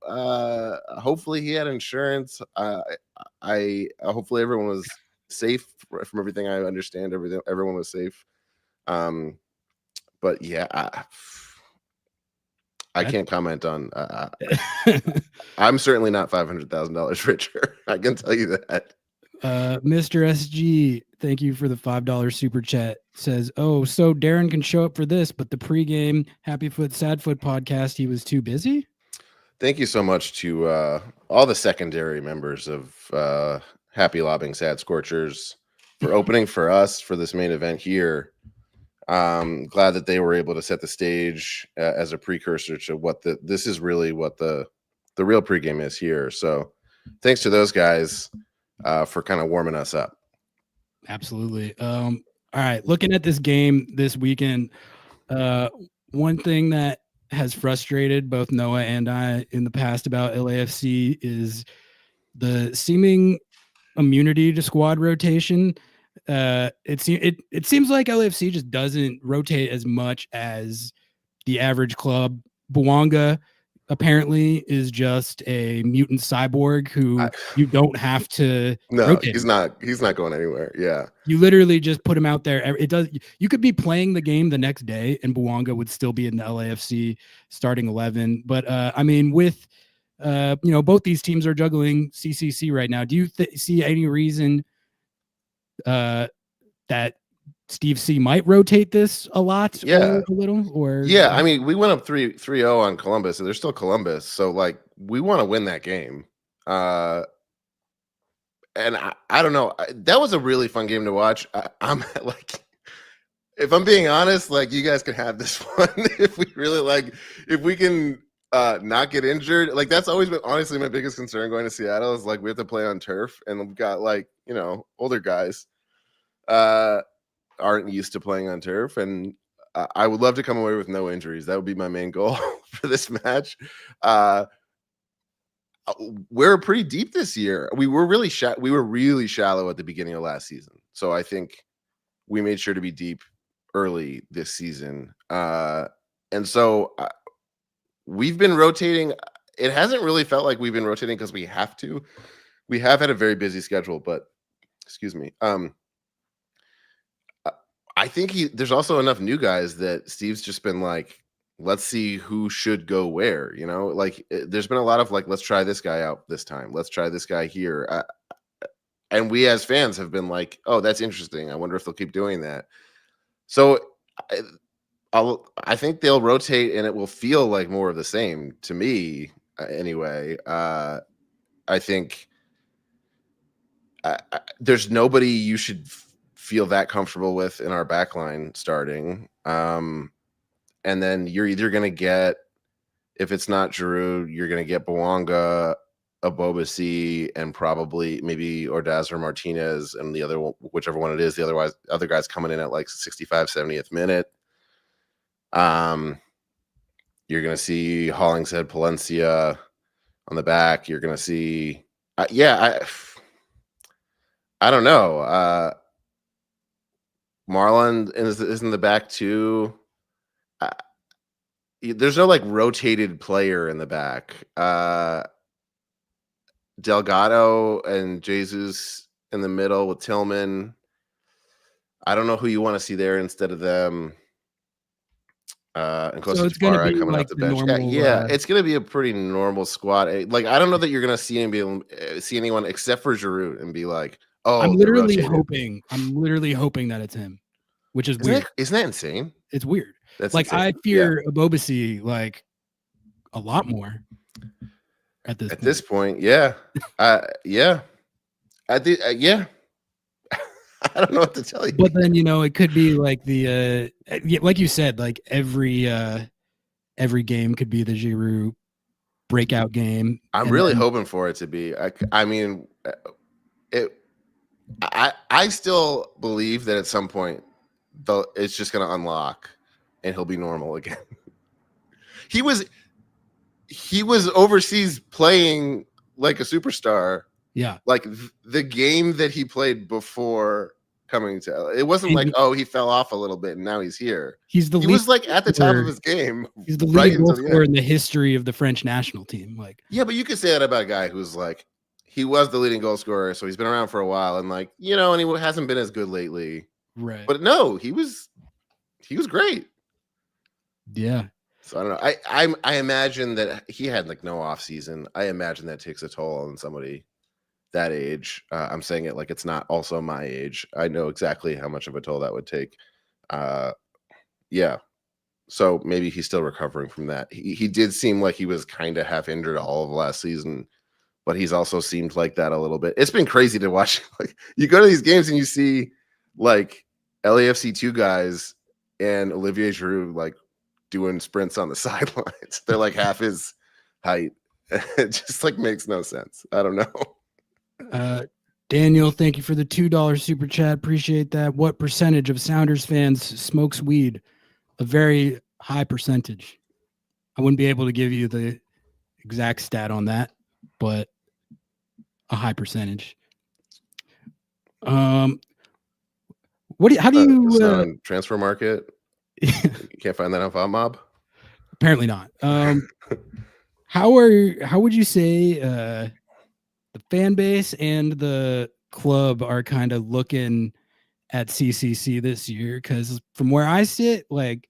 Hopefully he had insurance. Hopefully everyone was safe from everything I understand. Everyone was safe. But yeah, I can't comment on. I'm certainly not $500,000 richer. I can tell you that. Mr. SG, thank you for the $5 super chat. Says, oh, so Darren can show up for this, but the pregame Happy Foot Sad Foot podcast, he was too busy. Thank you so much to all the secondary members of Happy Lobbing Sad Scorchers for opening for us for this main event here. Glad that they were able to set the stage as a precursor to what this is really what the real pregame is here. So thanks to those guys for kind of warming us up. Absolutely. All right, looking at this game this weekend, one thing that has frustrated both Noah and I in the past about LAFC is the seeming immunity to squad rotation. It seems like LAFC just doesn't rotate as much as the average club. Bouanga apparently is just a mutant cyborg who you don't have to rotate. He's not going anywhere. Yeah, you literally just put him out there. You could be playing the game the next day and Bouanga would still be in the LAFC starting 11. But I mean, with both these teams are juggling CCC right now. Do you see any reason that Steve C might rotate this a lot? Or a little? Or I mean, we went up 3-0 on Columbus, and they're still Columbus. So like we want to win that game. And I don't know. That was a really fun game to watch. I'm like, if I'm being honest, like you guys can have this one if we really if we can not get injured. Like that's always been honestly my biggest concern going to Seattle is like we have to play on turf and we've got like, older guys aren't used to playing on turf, and I would love to come away with no injuries. That would be my main goal for this match. We're pretty deep this year. We were really shallow at the beginning of last season. So I think we made sure to be deep early this season. And so we've been rotating. It hasn't really felt like we've been rotating because we have to. We have had a very busy schedule, but excuse me. I think there's also enough new guys that Steve's just been like, let's see who should go where, like there's been a lot of like, let's try this guy out this time. Let's try this guy here. And we as fans have been like, oh, that's interesting. I wonder if they'll keep doing that. So I think they'll rotate and it will feel like more of the same to me anyway. I think there's nobody you should feel that comfortable with in our backline starting. And then you're either going to get, if it's not Giroud, you're going to get Bouanga, Abobasi, and probably maybe Ordaz or Martinez, and the other one, whichever one it is, the other guys coming in at like 65, 70th minute. You're going to see Hollingshead, Palencia on the back. You're going to see, I don't know. Marlon is in the back too. There's no like rotated player in the back. Delgado and Jesus in the middle with Tillman. I don't know who you want to see there instead of them. And So it's going to be coming like off the the bench. normal, It's going to be a pretty normal squad. Like I don't know that you're going to see anyone except for Giroud and be like, oh, I'm literally hoping that it's him, which is weird. Isn't that insane? It's weird. That's like insane. I fear Abobasi like a lot more at this point. Yeah. Yeah. I don't know what to tell you. But then it could be like the like you said, like every game could be the Giroud breakout game. I'm really hoping for it to be. I mean, I still believe that at some point it's just going to unlock and he'll be normal again. He was overseas playing like a superstar. Yeah. Like the game that he played before coming to LA. It wasn't like, he fell off a little bit and now he's here. He was like at the top of his game. He's the leading goal scorer in the history of the French national team. Like, yeah, but you could say that about a guy who's like, he was the leading goal scorer, so he's been around for a while, and like, and he hasn't been as good lately. Right. But no, he was great. Yeah. So I don't know. I imagine that he had like no off season. I imagine that takes a toll on somebody that age. I'm saying it like it's not also my age. I know exactly how much of a toll that would take. Yeah. So maybe he's still recovering from that. He did seem like he was kind of half injured all of last season, but he's also seemed like that a little bit. It's been crazy to watch. Like you go to these games and you see like LAFC 2 guys and Olivier Giroud like doing sprints on the sidelines. They're like half his height. It just like makes no sense. I don't know. Daniel, thank you for the $2 super chat. Appreciate that. What percentage of Sounders fans smokes weed? A very high percentage. I wouldn't be able to give you the exact stat on that, but a high percentage. How do you transfer market? You can't find that on FODMob? Apparently not. How would you say the fan base and the club are kind of looking at CCC this year? Because from where I sit, like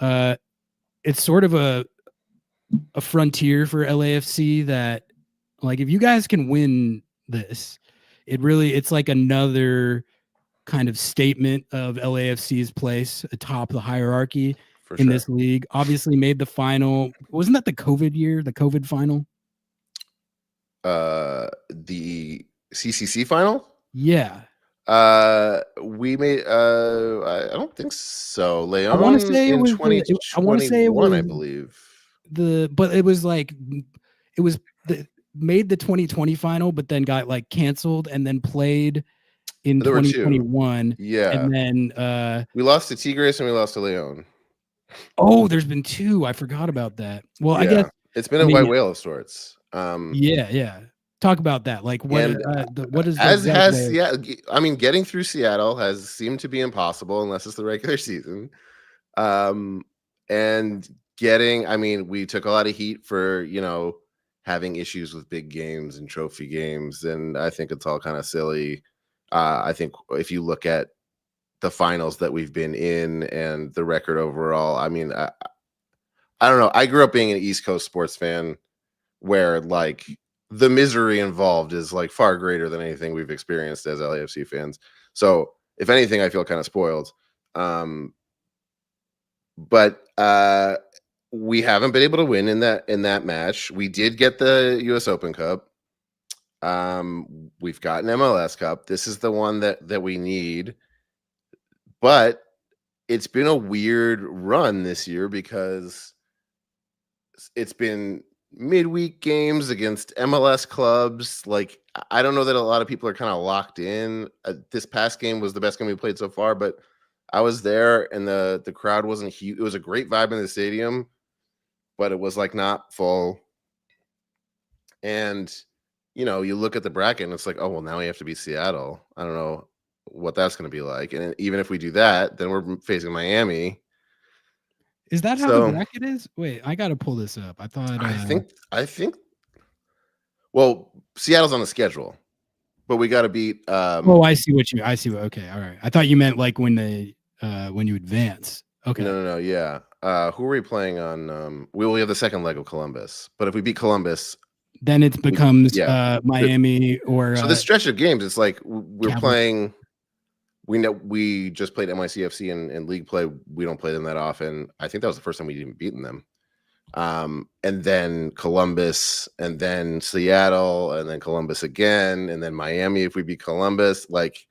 it's sort of a frontier for LAFC that like if you guys can win this, it's like another kind of statement of LAFC's place atop the hierarchy in this league. Obviously made the final. Wasn't that the COVID year, the COVID final? The CCC final? Yeah. We made I don't think so. Leon I want to say in it was 2021, I believe. but it was like it was made the 2020 final, but then got like canceled and then played in There were two. 2021. Yeah. And then we lost to Tigres and we lost to Leon. Oh, there's been two. I forgot about that. Well, I guess it's been a white whale of sorts. Yeah. Talk about that. Like what is I mean, getting through Seattle has seemed to be impossible unless it's the regular season. And we took a lot of heat for, having issues with big games and trophy games, and I think it's all kind of silly. I think if you look at the finals that we've been in and the record overall, I mean, I don't know. I grew up being an East Coast sports fan where like the misery involved is like far greater than anything we've experienced as LAFC fans. So if anything, I feel kind of spoiled. But we haven't been able to win in that match. We did get the US Open Cup. We've got an MLS Cup. This is the one that we need. But it's been a weird run this year because it's been midweek games against MLS clubs. Like, I don't know that a lot of people are kind of locked in. This past game was the best game we played so far, but I was there and the crowd wasn't huge. It was a great vibe in the stadium, but it was like not full. And, you look at the bracket and it's like, oh, well, now we have to beat Seattle. I don't know what that's going to be like. And even if we do that, then we're facing Miami. Is that how the bracket is? Wait, I got to pull this up. I think. Well, Seattle's on the schedule, but we got to beat. I see. Okay, all right. I thought you meant like when you advance. Okay. No. Yeah. Who are we playing on? We will have the second leg of Columbus, but if we beat Columbus, then it becomes Miami or. So this stretch of games, it's like we're playing. We know we just played NYCFC in league play. We don't play them that often. I think that was the first time we'd even beaten them. And then Columbus, and then Seattle, and then Columbus again, and then Miami if we beat Columbus. Like,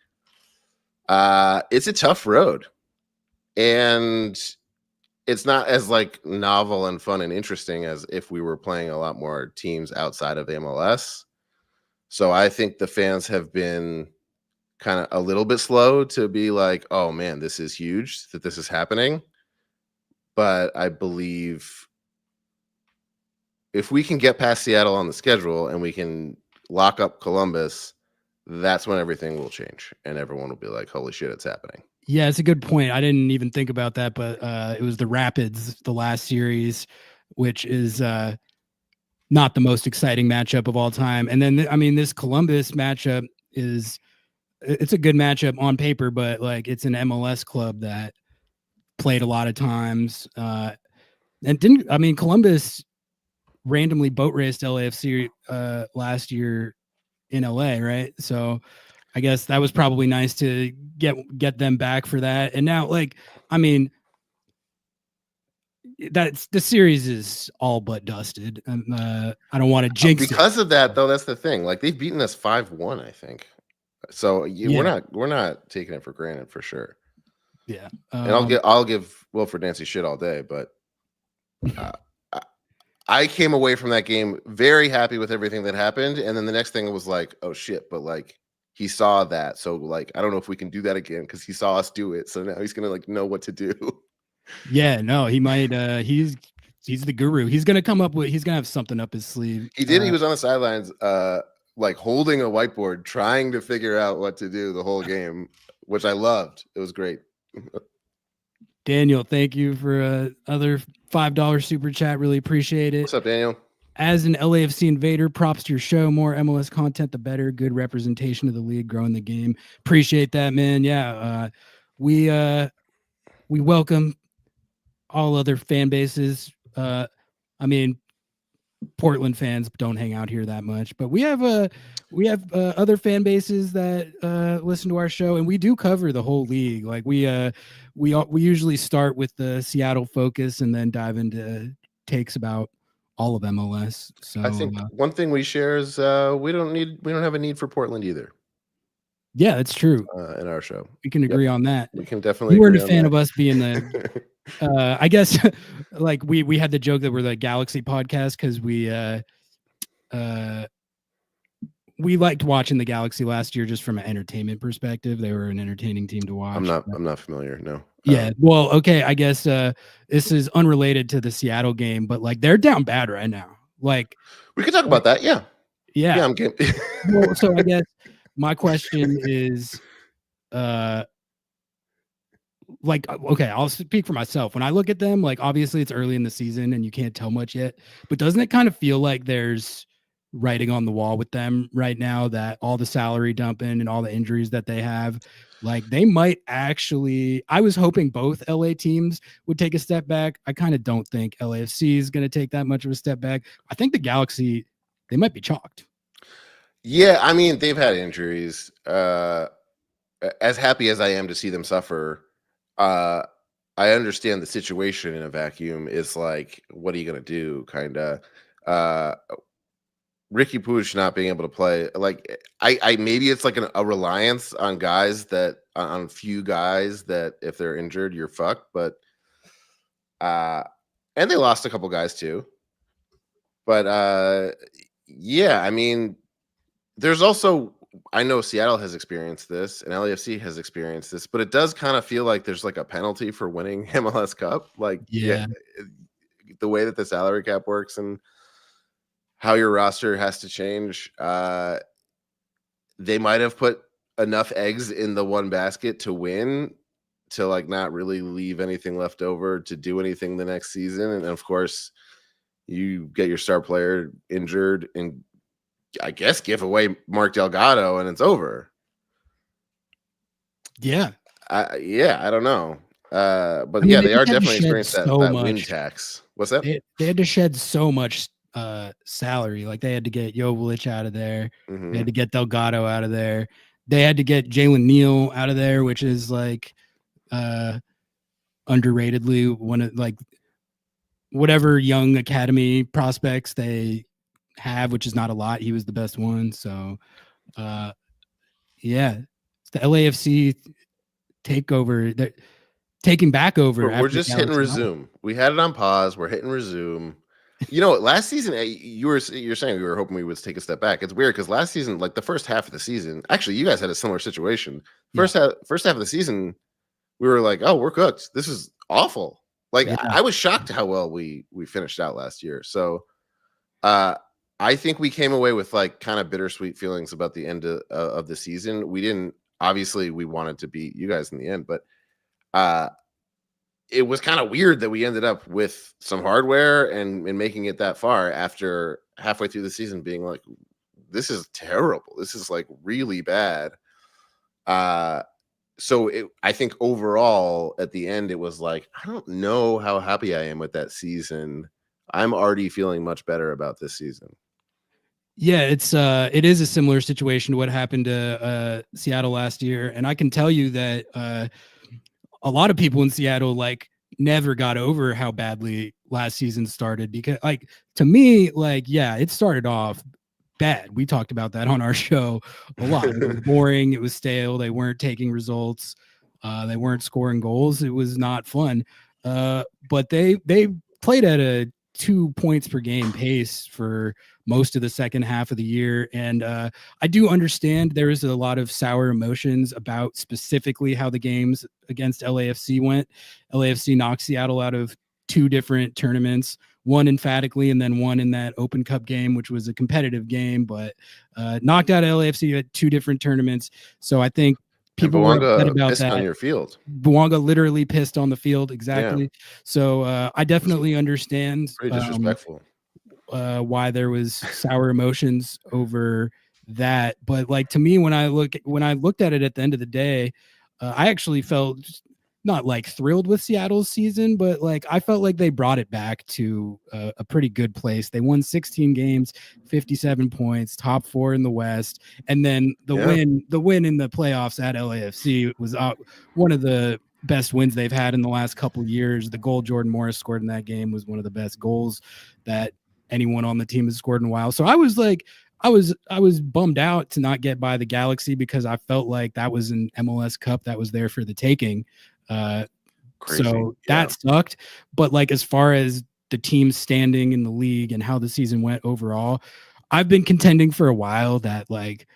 it's a tough road. And it's not as like novel and fun and interesting as if we were playing a lot more teams outside of the MLS. So I think the fans have been kind of a little bit slow to be like, oh man, this is huge that this is happening. But I believe if we can get past Seattle on the schedule and we can lock up Columbus, that's when everything will change and everyone will be like, holy shit, it's happening. Yeah, it's a good point. I didn't even think about that, but it was the Rapids, the last series, which is not the most exciting matchup of all time. And then, this Columbus matchup it's a good matchup on paper, but like it's an MLS club that played a lot of times. Columbus randomly boat raced LAFC last year in LA, right? So I guess that was probably nice to get them back for that. And now, that's the series is all but dusted. I don't want to jinx because of that, though. That's the thing. Like they've beaten us 5-1, I think. So we're not taking it for granted for sure. Yeah, and I'll give Wilfred Nancy shit all day, but I came away from that game very happy with everything that happened, and then the next thing was like, oh shit, but like he saw that, so like I don't know if we can do that again because he saw us do it, so now he's gonna like know what to do. Yeah, no, he might. He's the guru. He's gonna have something up his sleeve. He did. He was on the sidelines. Like holding a whiteboard, trying to figure out what to do the whole game, which I loved. It was great. Daniel, thank you for other $5 super chat. Really appreciate it. What's up, Daniel? As an LAFC invader, props to your show. More MLS content, the better. Good representation of the league, growing the game. Appreciate that, man. Yeah, we welcome all other fan bases. Portland fans don't hang out here that much, but we have other fan bases that listen to our show, and we do cover the whole league. Like we usually start with the Seattle focus and then dive into takes about all of MLS. So I think one thing we share is we don't have a need for Portland either. Yeah, that's true. In our show. We can agree on that. We can definitely. You weren't agree a fan on of us being the. I guess like we had the joke that we're the Galaxy podcast because we liked watching the Galaxy last year just from an entertainment perspective. They were an entertaining team to watch. I'm not familiar. No. Yeah. Well, okay. I guess this is unrelated to the Seattle game, but like they're down bad right now. Like we could talk about that. Yeah. Yeah. Yeah. I'm game. Well, so I guess my question is, like, okay, I'll speak for myself. When I look at them, like, obviously it's early in the season and you can't tell much yet, but doesn't it kind of feel like there's writing on the wall with them right now that all the salary dumping and all the injuries that they have, like they might actually, I was hoping both LA teams would take a step back. I kind of don't think LAFC is going to take that much of a step back. I think the Galaxy, they might be chalked. Yeah. I mean, they've had injuries. As happy as I am to see them suffer, I understand the situation in a vacuum is like, what are you going to do? Kind of, Ricky Puig not being able to play. Like I maybe it's like a reliance on guys that on few guys that if they're injured, you're fucked. But, and they lost a couple guys too, but, yeah, I mean, there's also, I know Seattle has experienced this and LAFC has experienced this, but it does kind of feel like there's like a penalty for winning MLS Cup. Like, Yeah, the way that the salary cap works and how your roster has to change. They might have put enough eggs in the one basket to win, to like not really leave anything left over to do anything the next season. And of course, you get your star player injured and I guess give away Mark Delgado and it's over. Yeah. I don't know. But I mean, yeah, they they are had to definitely shed experiencing so that much. win tax. What's that? They had to shed so much salary. Like they had to get Joveljic out of there. They had to get Delgado out of there. They had to get Jalen Neal out of there, which is like underratedly one of like whatever young academy prospects they have, which is not a lot. He was the best one. So yeah, it's the LAFC takeover. They're taking back over. We're just hitting resume. We had it on pause. We're hitting resume. You know, last season you're saying we were hoping we would take a step back. It's weird because last season, like the first half of the season, actually you guys had a similar situation. First half of the season, we were like, oh, we're cooked. This is awful. Like I was shocked how well we finished out last year. So I think we came away with like kind of bittersweet feelings about the end of the season. We didn't, obviously we wanted to beat you guys in the end, but it was kind of weird that we ended up with some hardware and making it that far after halfway through the season being like, this is terrible. This is like really bad. So I think overall at the end, it was like, I don't know how happy I am with that season. I'm already feeling much better about this season. Yeah, it is a similar situation to what happened to Seattle last year. And I can tell you that a lot of people in Seattle like never got over how badly last season started, because like to me, like, yeah, it started off bad. We talked about that on our show a lot. It was boring, it was stale, they weren't taking results, they weren't scoring goals, it was not fun. But they played at a 2 points per game pace for most of the second half of the year. And I do understand there is a lot of sour emotions about specifically how the games against LAFC went. LAFC knocked Seattle out of 2 different tournaments, one emphatically and then one in that Open Cup game, which was a competitive game, but knocked out LAFC at 2 different tournaments. So I think people were upset about that. On your field. Bouanga literally pissed on the field. Exactly. Yeah. So I definitely understand. Pretty disrespectful. Why there was sour emotions over that. But like, to me, when I looked at it at the end of the day, I actually felt not like thrilled with Seattle's season, but like I felt like they brought it back to a pretty good place. They won 16 games, 57 points, top 4 in the West, and then the win in the playoffs at LAFC was one of the best wins they've had in the last couple years. The goal Jordan Morris scored in that game was one of the best goals that anyone on the team has scored in a while. So I was like, I was bummed out to not get by the Galaxy because I felt like that was an MLS Cup that was there for the taking. Crazy. So that sucked. But like, as far as the team's standing in the league and how the season went overall, I've been contending for a while that like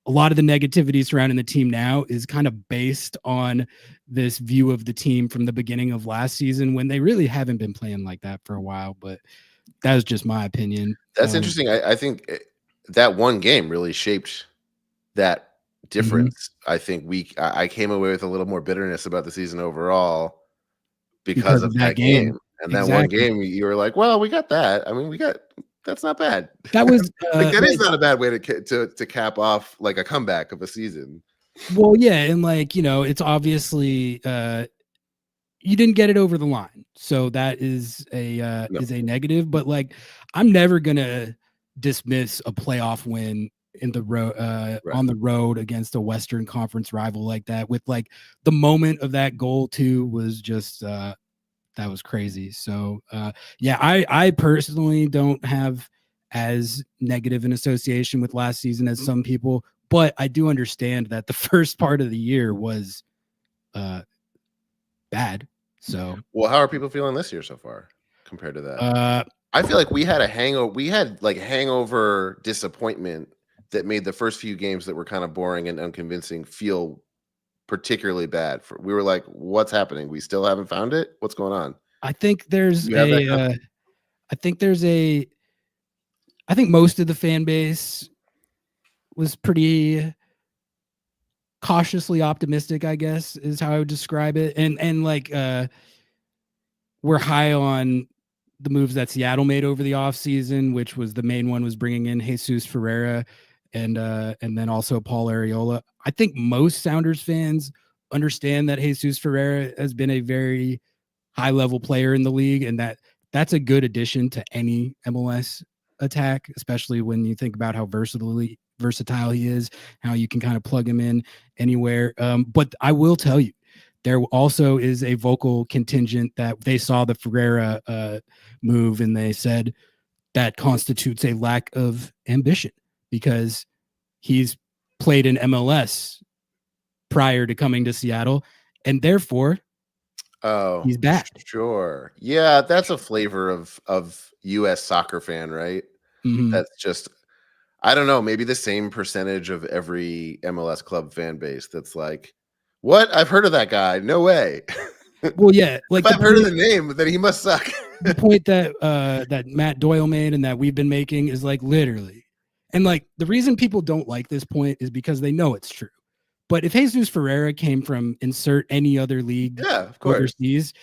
a lot of the negativity surrounding the team now is kind of based on this view of the team from the beginning of last season, when they really haven't been playing like that for a while. But that was just my opinion. That's interesting. I think that one game really shaped that difference. I think I came away with a little more bitterness about the season overall because of that game. And that one game, you were like, well, we got that. I mean, that's not bad. That was like, that is not a bad way to cap off like a comeback of a season. Well, yeah, and like, you know, it's obviously you didn't get it over the line, so that is a negative. But like, I'm never gonna dismiss a playoff win in the road on the road against a Western Conference rival like that. With like the moment of that goal too was just that was crazy. So yeah, I personally don't have as negative an association with last season as some people, but I do understand that the first part of the year was bad. So, well, how are people feeling this year so far compared to that? I feel like we had a hangover. We had like hangover disappointment that made the first few games that were kind of boring and unconvincing feel particularly bad. We were like, what's happening? We still haven't found it. What's going on? I think I think most of the fan base was pretty cautiously optimistic, I guess, is how I would describe it. And like we're high on the moves that Seattle made over the offseason, which was the main one was bringing in Jesus Ferreira and then also Paul Arriola. I think most Sounders fans understand that Jesus Ferreira has been a very high level player in the league, and that's a good addition to any MLS attack, especially when you think about how versatile he is, how you can kind of plug him in anywhere. But I will tell you, there also is a vocal contingent that they saw the Ferreira move and they said that constitutes a lack of ambition because he's played in MLS prior to coming to Seattle, and therefore he's bad. Sure. Yeah, that's a flavor of US soccer fan, right? Mm-hmm. That's just, I don't know, maybe the same percentage of every MLS club fan base that's like, what? I've heard of that guy. No way. Well, yeah, like if I've heard of the name, then he must suck. The point that that Matt Doyle made and that we've been making is like literally, and like the reason people don't like this point is because they know it's true. But if Jesus Ferreira came from insert any other league overseas,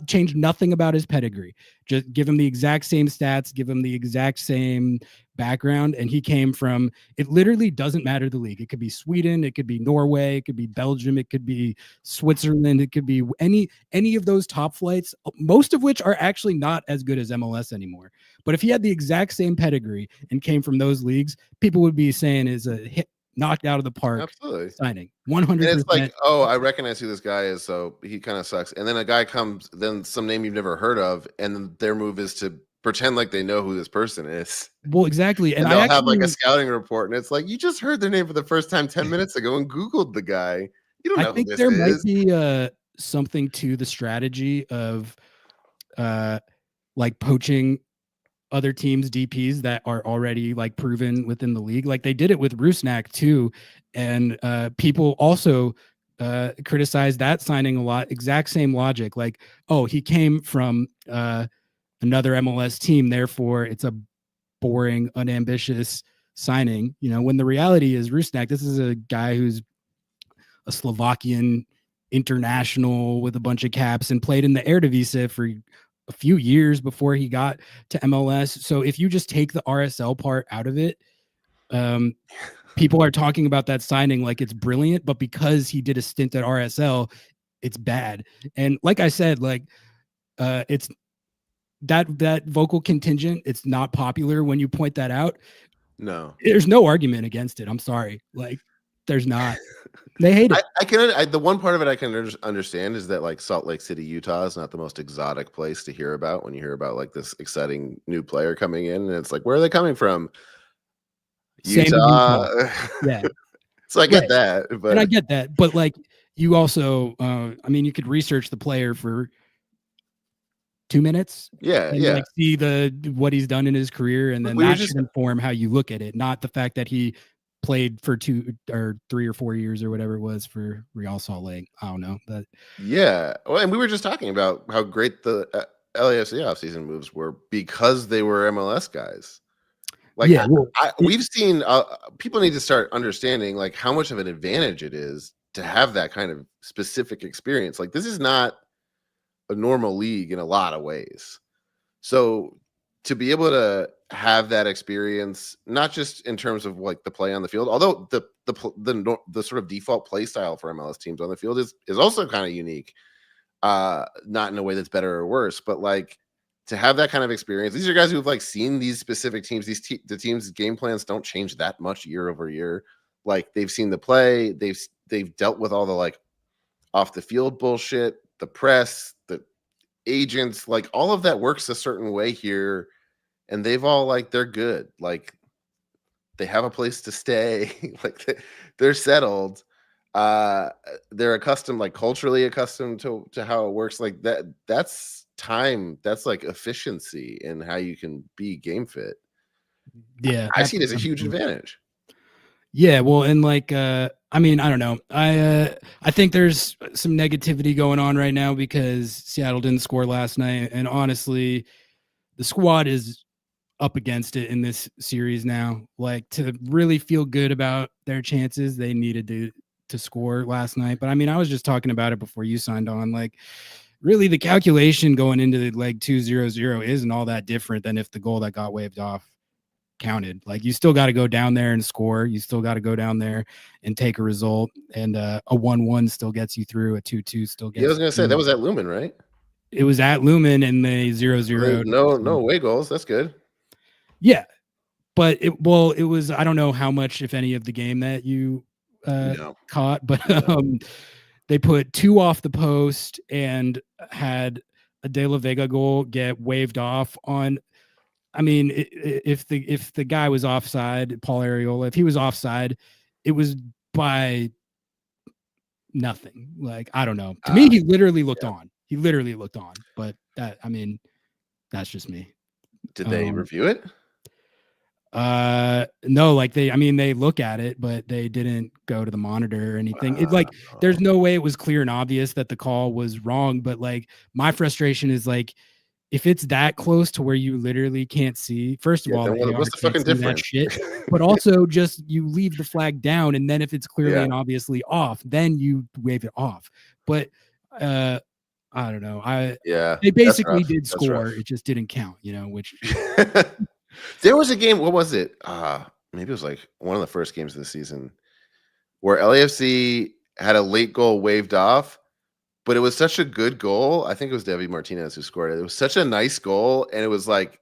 changed nothing about his pedigree. Just give him the exact same stats, give him the exact same background, and he came from, it literally doesn't matter the league. It could be Sweden, it could be Norway, it could be Belgium, it could be Switzerland, it could be any of those top flights, most of which are actually not as good as MLS anymore. But if he had the exact same pedigree and came from those leagues, people would be saying is a hit, knocked out of the park. Absolutely. Signing 100%. And it's like, oh, I recognize who this guy is, so he kind of sucks. And then a guy comes, then some name you've never heard of, and their move is to pretend like they know who this person is. Well, exactly. And they'll have like a scouting report, and it's like, you just heard their name for the first time 10 minutes ago and Googled the guy. You don't know who this is. I think there might be something to the strategy of like poaching other teams' DPs that are already like proven within the league. Like they did it with Rusnak too. And people also criticize that signing a lot. Exact same logic. Like, oh, he came from another MLS team, therefore it's a boring, unambitious signing. You know, when the reality is Rusnak, this is a guy who's a Slovakian international with a bunch of caps and played in the Eredivisie for a few years before he got to MLS. So if you just take the RSL part out of it, people are talking about that signing like it's brilliant, but because he did a stint at RSL, it's bad. And like I said, like it's that vocal contingent, it's not popular when you point that out. No, there's no argument against it. I'm sorry. Like There's not. They hate it. The one part of it I can understand is that like Salt Lake City, Utah is not the most exotic place to hear about when you hear about like this exciting new player coming in, and it's like, where are they coming from? Utah. Yeah. So I get that, but and I get that, but like you also, I mean, you could research the player for 2 minutes, and like see what he's done in his career, and then that should inform how you look at it, not the fact that he played for 2 or 3 or 4 years or whatever it was for Real Salt Lake. I don't know, but well, and we were just talking about how great the LAFC offseason moves were because they were MLS guys. Like, we've seen people need to start understanding like how much of an advantage it is to have that kind of specific experience. Like, this is not a normal league in a lot of ways. So to be able to have that experience, not just in terms of like the play on the field, although the sort of default play style for MLS teams on the field is also kind of unique, not in a way that's better or worse, but like to have that kind of experience. These are guys who've like seen these specific teams. The teams' game plans don't change that much year over year. Like, they've seen the play, they've dealt with all the like off the field bullshit, the press, the agents, like all of that works a certain way here, and they've all like, they're good, like they have a place to stay, like they're settled, they're accustomed, like culturally accustomed to how it works, like that's time, that's like efficiency in how you can be game fit. I see it as a huge advantage. Well, and like I mean, I don't know, I think there's some negativity going on right now because Seattle didn't score last night, and honestly the squad is up against it in this series now. Like, to really feel good about their chances, they needed to score last night. But I mean, I was just talking about it before you signed on, like really the calculation going into the leg 2-0-0 isn't all that different than if the goal that got waved off counted. Like, you still got to go down there and score. You still got to go down there and take a result. And a 1-1 still gets you through. A 2-2 still gets. I was gonna say that was at Lumen, right? It was at Lumen, and they 0-0. No away goals. That's good. Yeah, but it was, I don't know how much, if any, of the game that you caught, but they put 2 off the post and had a De La Vega goal get waved off on. I mean, if the guy was offside, Paul Areola, if he was offside, it was by nothing. Like, I don't know. To me, he literally looked on. He literally looked on. But that, I mean, that's just me. Did they review it? No, like they look at it, but they didn't go to the monitor or anything. It like, there's no way it was clear and obvious that the call was wrong. But like, my frustration is like, if it's that close to where you literally can't see, first of all, what's the fucking difference? Shit, but also just you leave the flag down, and then if it's clearly and obviously off, then you wave it off. But I don't know. They basically did score. It just didn't count, which there was a game. What was it? Maybe it was like one of the first games of the season where LAFC had a late goal waved off. But it was such a good goal. I think it was Debbie Martinez who scored it. It was such a nice goal, and it was like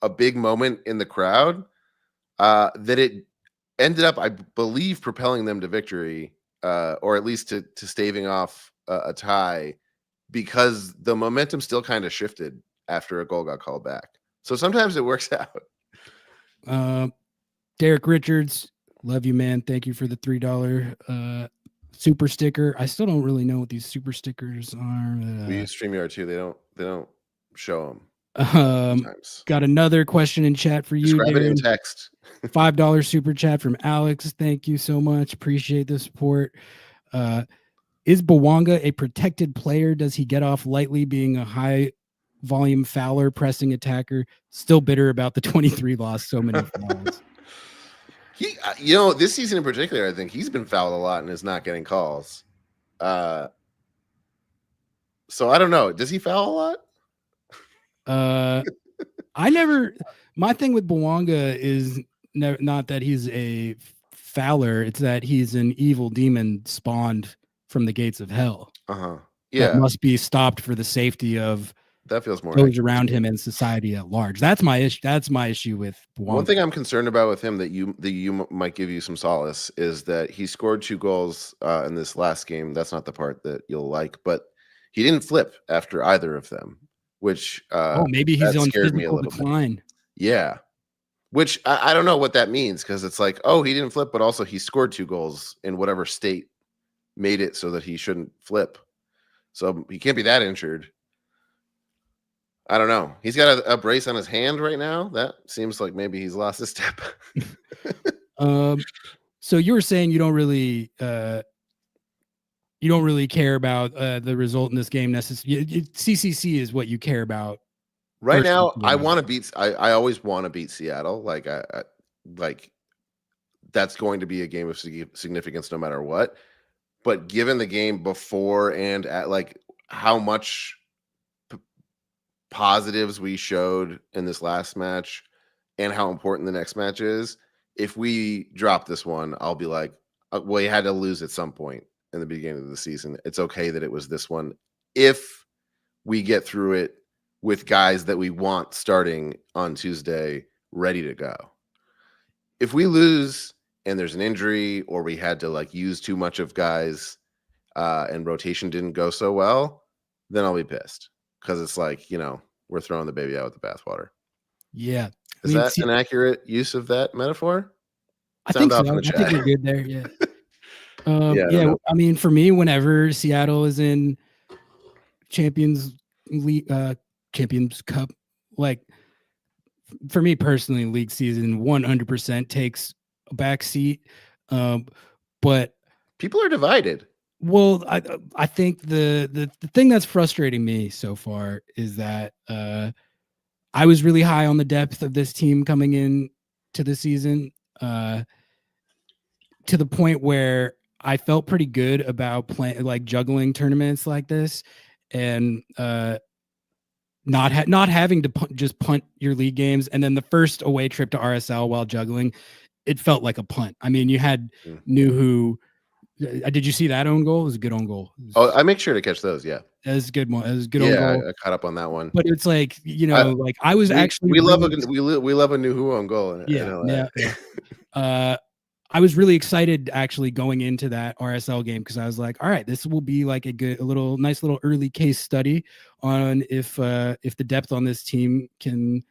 a big moment in the crowd that it ended up, I believe, propelling them to victory, or at least to staving off a tie, because the momentum still kind of shifted after a goal got called back. So sometimes it works out. Derek Richards, love you, man. Thank you for the $3 super sticker. I still don't really know what these super stickers are. We use StreamYard too. They don't show them. Got another question in chat for you. Describe it in text. $5 super chat from Alex. Thank you so much. Appreciate the support. Is Bawanga a protected player? Does he get off lightly being a high volume fouler, pressing attacker? Still bitter about the 23 loss. So many fouls. He, this season in particular, I think he's been fouled a lot and is not getting calls. So I don't know. Does he foul a lot? My thing with Bawanga is not that he's a fouler. It's that he's an evil demon spawned from the gates of hell. Yeah. That must be stopped for the safety of That feels more those accurate. around him and society at large. That's my issue. That's my issue with Bouanga. One thing I'm concerned about with him that you might give you some solace is that he scored 2 goals in this last game. That's not the part that you'll like, but he didn't flip after either of them, which maybe he's on scared me a physical little decline. bit. Yeah, which I don't know what that means, because it's like, oh, he didn't flip, but also he scored 2 goals in whatever state made it so that he shouldn't flip. So he can't be that injured. I don't know. He's got a brace on his hand right now. That seems like maybe he's lost a step. So you were saying you don't really care about the result in this game necessarily. CCC is what you care about. Right now, I want to beat. I always want to beat Seattle. Like like that's going to be a game of significance no matter what. But given the game before and at like how much positives we showed in this last match and how important the next match is, if we drop this one, I'll be like, well, you had to lose at some point in the beginning of the season. It's okay that it was this one if we get through it with guys that we want starting on Tuesday ready to go. If we lose and there's an injury, or we had to like use too much of guys and rotation didn't go so well, then I'll be pissed, because it's like, we're throwing the baby out with the bathwater. Yeah. Is that an accurate use of that metaphor? I think so. I think we're good there. Yeah. Yeah. I mean, for me, whenever Seattle is in Champions League, Champions Cup, like for me personally, league season 100% takes a back seat. But people are divided. Well, I think the thing that's frustrating me so far is that I was really high on the depth of this team coming in to the season, to the point where I felt pretty good about playing, like juggling tournaments like this, and not having to just punt your league games. And then the first away trip to RSL while juggling, it felt like a punt. I mean, you had Nuhu. Did you see that own goal? It was a good own goal. I make sure to catch those. Yeah, it was a good one. It was a good own goal. I caught up on that one. But it's like, like I was we love a Nuhu own goal. Yeah. I was really excited actually going into that RSL game, because I was like, all right, this will be like a nice little early case study on if the depth on this team can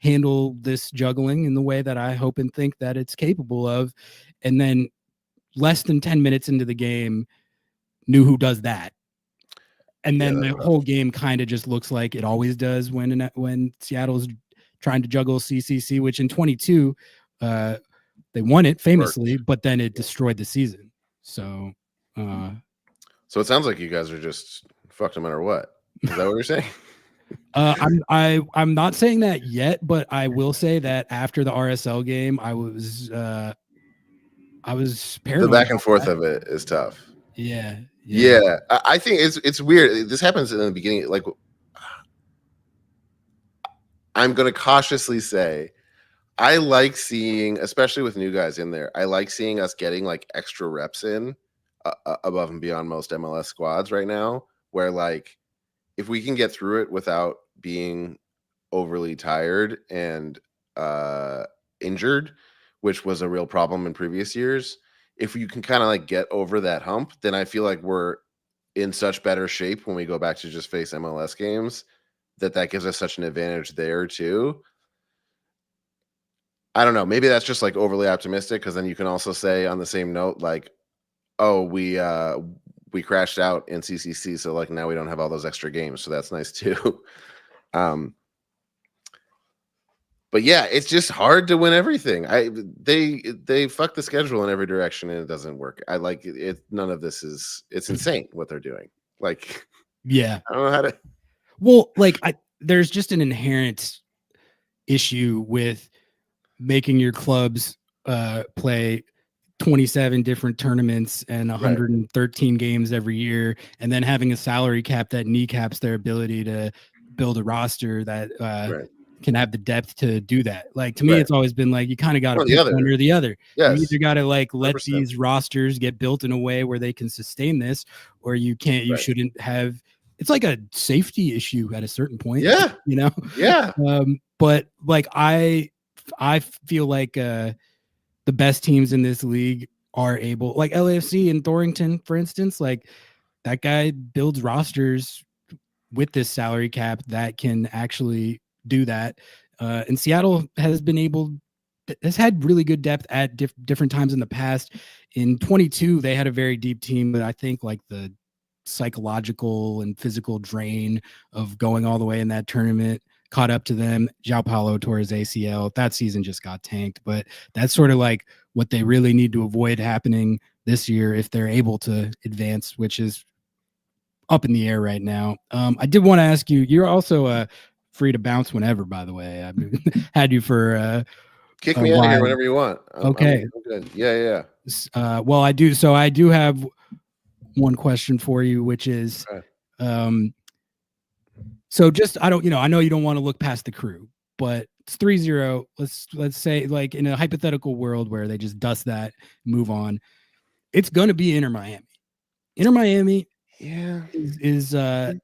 handle this juggling in the way that I hope and think that it's capable of. And then less than 10 minutes into the game, Nuhu does that. And then the whole game kind of just looks like it always does when Seattle's trying to juggle CCC, which in 22, they won it famously, but then it destroyed the season. So it sounds like you guys are just fucked no matter what. Is that what you're saying? I'm not saying that yet, but I will say that after the RSL game, I was paranoid. The back and forth of it is tough. Yeah. I think it's weird. This happens in the beginning. Like, I'm going to cautiously say, I like seeing, especially with new guys in there, I like seeing us getting like extra reps in above and beyond most MLS squads right now, where like if we can get through it without being overly tired and injured, which was a real problem in previous years, if you can kind of like get over that hump, then I feel like we're in such better shape when we go back to just face MLS games that gives us such an advantage there too. I don't know. Maybe that's just like overly optimistic, because then you can also say on the same note, like, oh, we crashed out in CCC, so like now we don't have all those extra games, so that's nice too. But yeah, it's just hard to win everything. They fuck the schedule in every direction and it doesn't work. I like it. None of this it's insane what they're doing. Like, yeah, I don't know how to. Well, like there's just an inherent issue with making your clubs play 27 different tournaments and 113 games every year, and then having a salary cap that kneecaps their ability to build a roster that can have the depth to do that. Like, to me, it's always been like, you kind of got to pick one or the other. Yes. You either got to like let 100%. these rosters get built in a way where they can sustain this, or you can't, you shouldn't have it's like a safety issue at a certain point. Yeah. You know? Yeah. But like I feel like the best teams in this league are able, like LAFC and Thornton, for instance, like that guy builds rosters with this salary cap that can actually do that. And Seattle has had really good depth at different times in the past. In 22, they had a very deep team, but I think like the psychological and physical drain of going all the way in that tournament caught up to them. João Paulo tore his ACL. That season just got tanked, but that's sort of like what they really need to avoid happening this year if they're able to advance, which is up in the air right now. I did want to ask you, you're also free to bounce whenever, by the way. I had you for kick me out of here whenever you want. Okay. I'm good. Yeah. Well, I do. So I do have one question for you, which is, so just, I know you don't want to look past the Crew, but it's 3-0. Let's say, like, in a hypothetical world where they just dust that, move on. It's going to be Inter Miami. Inter Miami is they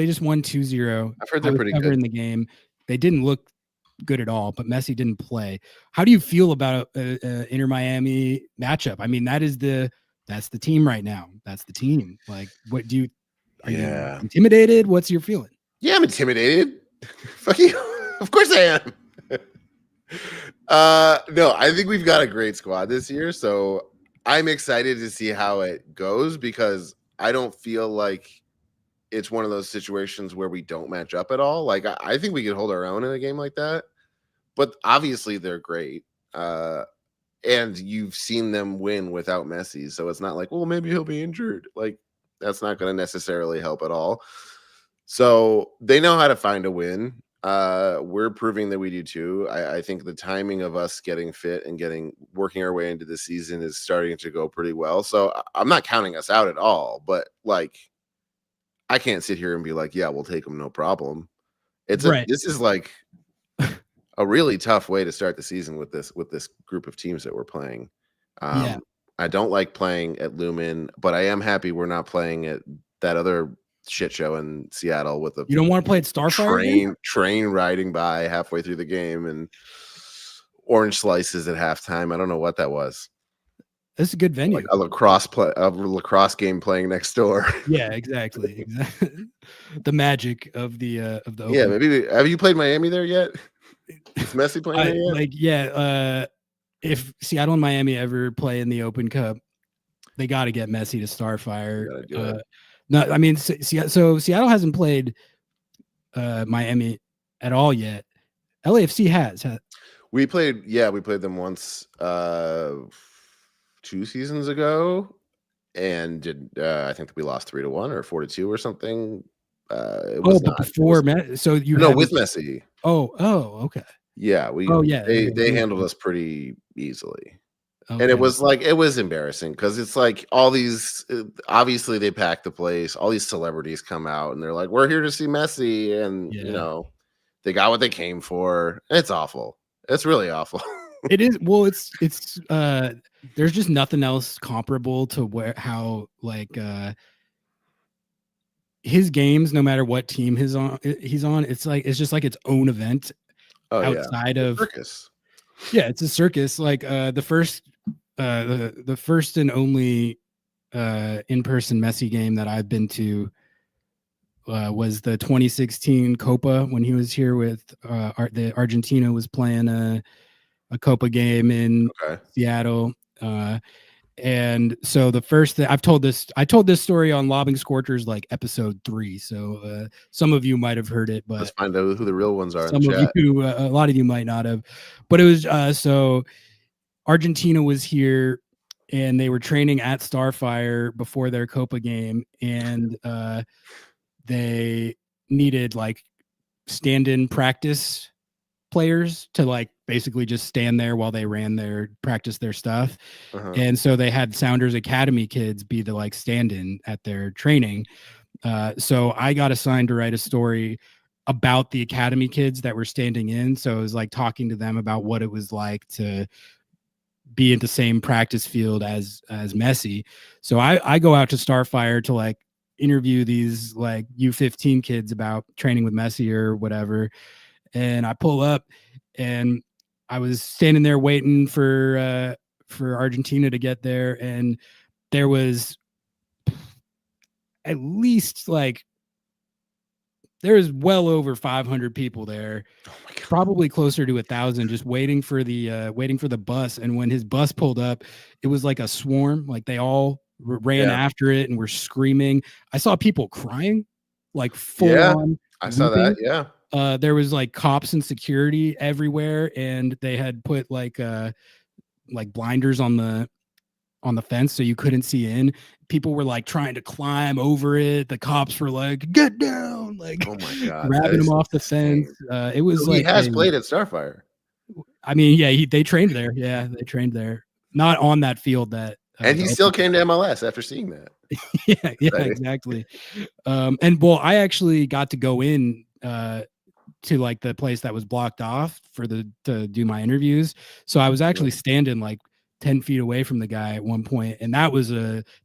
just won 2-0. I've heard they're pretty good in the game. They didn't look good at all, but Messi didn't play. How do you feel about Inter Miami matchup? I mean, that's the team right now. That's the team. Like, are you intimidated? What's your feeling? Yeah, I'm intimidated. Fuck you. Of course I am. No, I think we've got a great squad this year, so I'm excited to see how it goes, because I don't feel like it's one of those situations where we don't match up at all. Like, I think we could hold our own in a game like that, but obviously they're great. And you've seen them win without Messi, so it's not like, well, maybe he'll be injured. Like, that's not going to necessarily help at all. So they know how to find a win. We're proving that we do too. I think the timing of us getting fit and working our way into the season is starting to go pretty well. So I'm not counting us out at all, but like, I can't sit here and be like, yeah, we'll take them, no problem. This is like a really tough way to start the season with this group of teams that we're playing. I don't like playing at Lumen, but I am happy we're not playing at that other shit show in Seattle with a. You don't want to play at Starfire? Train riding by halfway through the game and orange slices at halftime. I don't know what that was. That's a good venue. Like a lacrosse game playing next door. Yeah, exactly. The magic of the open. Yeah, maybe. Have you played Miami there yet? Is Messi playing there yet? If Seattle and Miami ever play in the Open Cup, they got to get Messi to Starfire. No, I mean, so Seattle hasn't played Miami at all yet. LAFC has. We played them once 2 seasons ago, and I think we lost 3-1 or 4-2 or something. With Messi. Oh, okay. Yeah, they handled us pretty easily. Okay. And it was embarrassing, because it's like all these, obviously they pack the place, all these celebrities come out and they're like, we're here to see Messi, and they got what they came for. It's awful. It's really awful. It is. Well, it's there's just nothing else comparable to how his games, no matter what team he's on, it's just like its own event outside of circus. Yeah, it's a circus. Like the first and only in-person Messi game that I've been to was the 2016 Copa, when he was here with the Argentina was playing a Copa game in Seattle. And so the first thing I told this story on Lobbing Scorchers, like episode 3. So some of you might have heard it, but let's find out who the real ones are. A lot of you might not have, but it was so Argentina was here and they were training at Starfire before their Copa game, and they needed like stand-in practice players to basically just stand there while they practice their stuff. And so they had Sounders Academy kids be the stand-in at their training. So I got assigned to write a story about the Academy kids that were standing in. So it was talking to them about what it was like to be in the same practice field as Messi. So I go out to Starfire to interview these like U15 kids about training with Messi or whatever. And I pull up and I was standing there waiting for Argentina to get there. And there was at least like, there was well over 500 people there, probably closer to 1,000, just waiting for the bus. And when his bus pulled up, it was like a swarm. Like they all ran after it and were screaming. I saw people crying, like full on. I saw that. Yeah. There was like cops and security everywhere, and they had put like blinders on the fence so you couldn't see in. People were like trying to climb over it. The cops were like, "Get down!" Like, oh my god, grabbing him off the fence. It was like he has played at Starfire. I mean, yeah, they trained there. Yeah, they trained there. Not on that field that. And he still came to MLS after seeing that. yeah, exactly. And well, I actually got to go in to like the place that was blocked off to do my interviews. So I was actually standing like 10 feet away from the guy at one point, and that was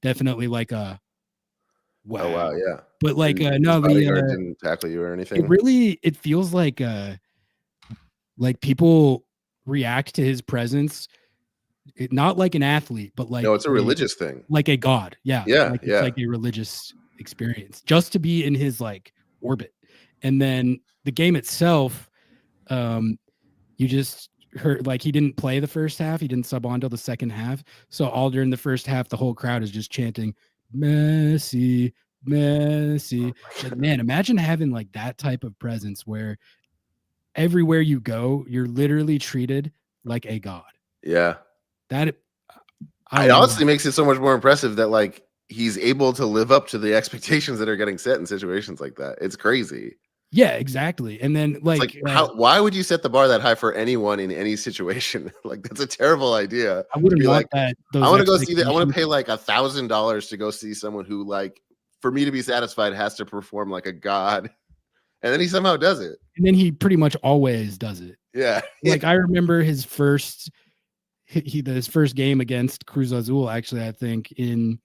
definitely like a wow. Oh wow, yeah. But like no, the didn't tackle you or anything. It feels like people react to his presence, not like an athlete, but like no, it's a religious thing, like a god. Yeah, it's like a religious experience just to be in his like orbit. And then the game itself, you just heard like he didn't play the first half. He didn't sub on till the second half. So all during the first half, the whole crowd is just chanting Messi, Messi. Like, man, imagine having like that type of presence where everywhere you go, you're literally treated like a god. Yeah. That it honestly makes it so much more impressive that like he's able to live up to the expectations that are getting set in situations like that. It's crazy. Yeah, exactly. And then like why would you set the bar that high for anyone in any situation? Like that's a terrible idea. I wouldn't want that. I want to go see that. I want to pay like $1,000 to go see someone who like for me to be satisfied has to perform like a god. And then he somehow does it. And then he pretty much always does it. Yeah. Like I remember his first game against Cruz Azul, actually, I think in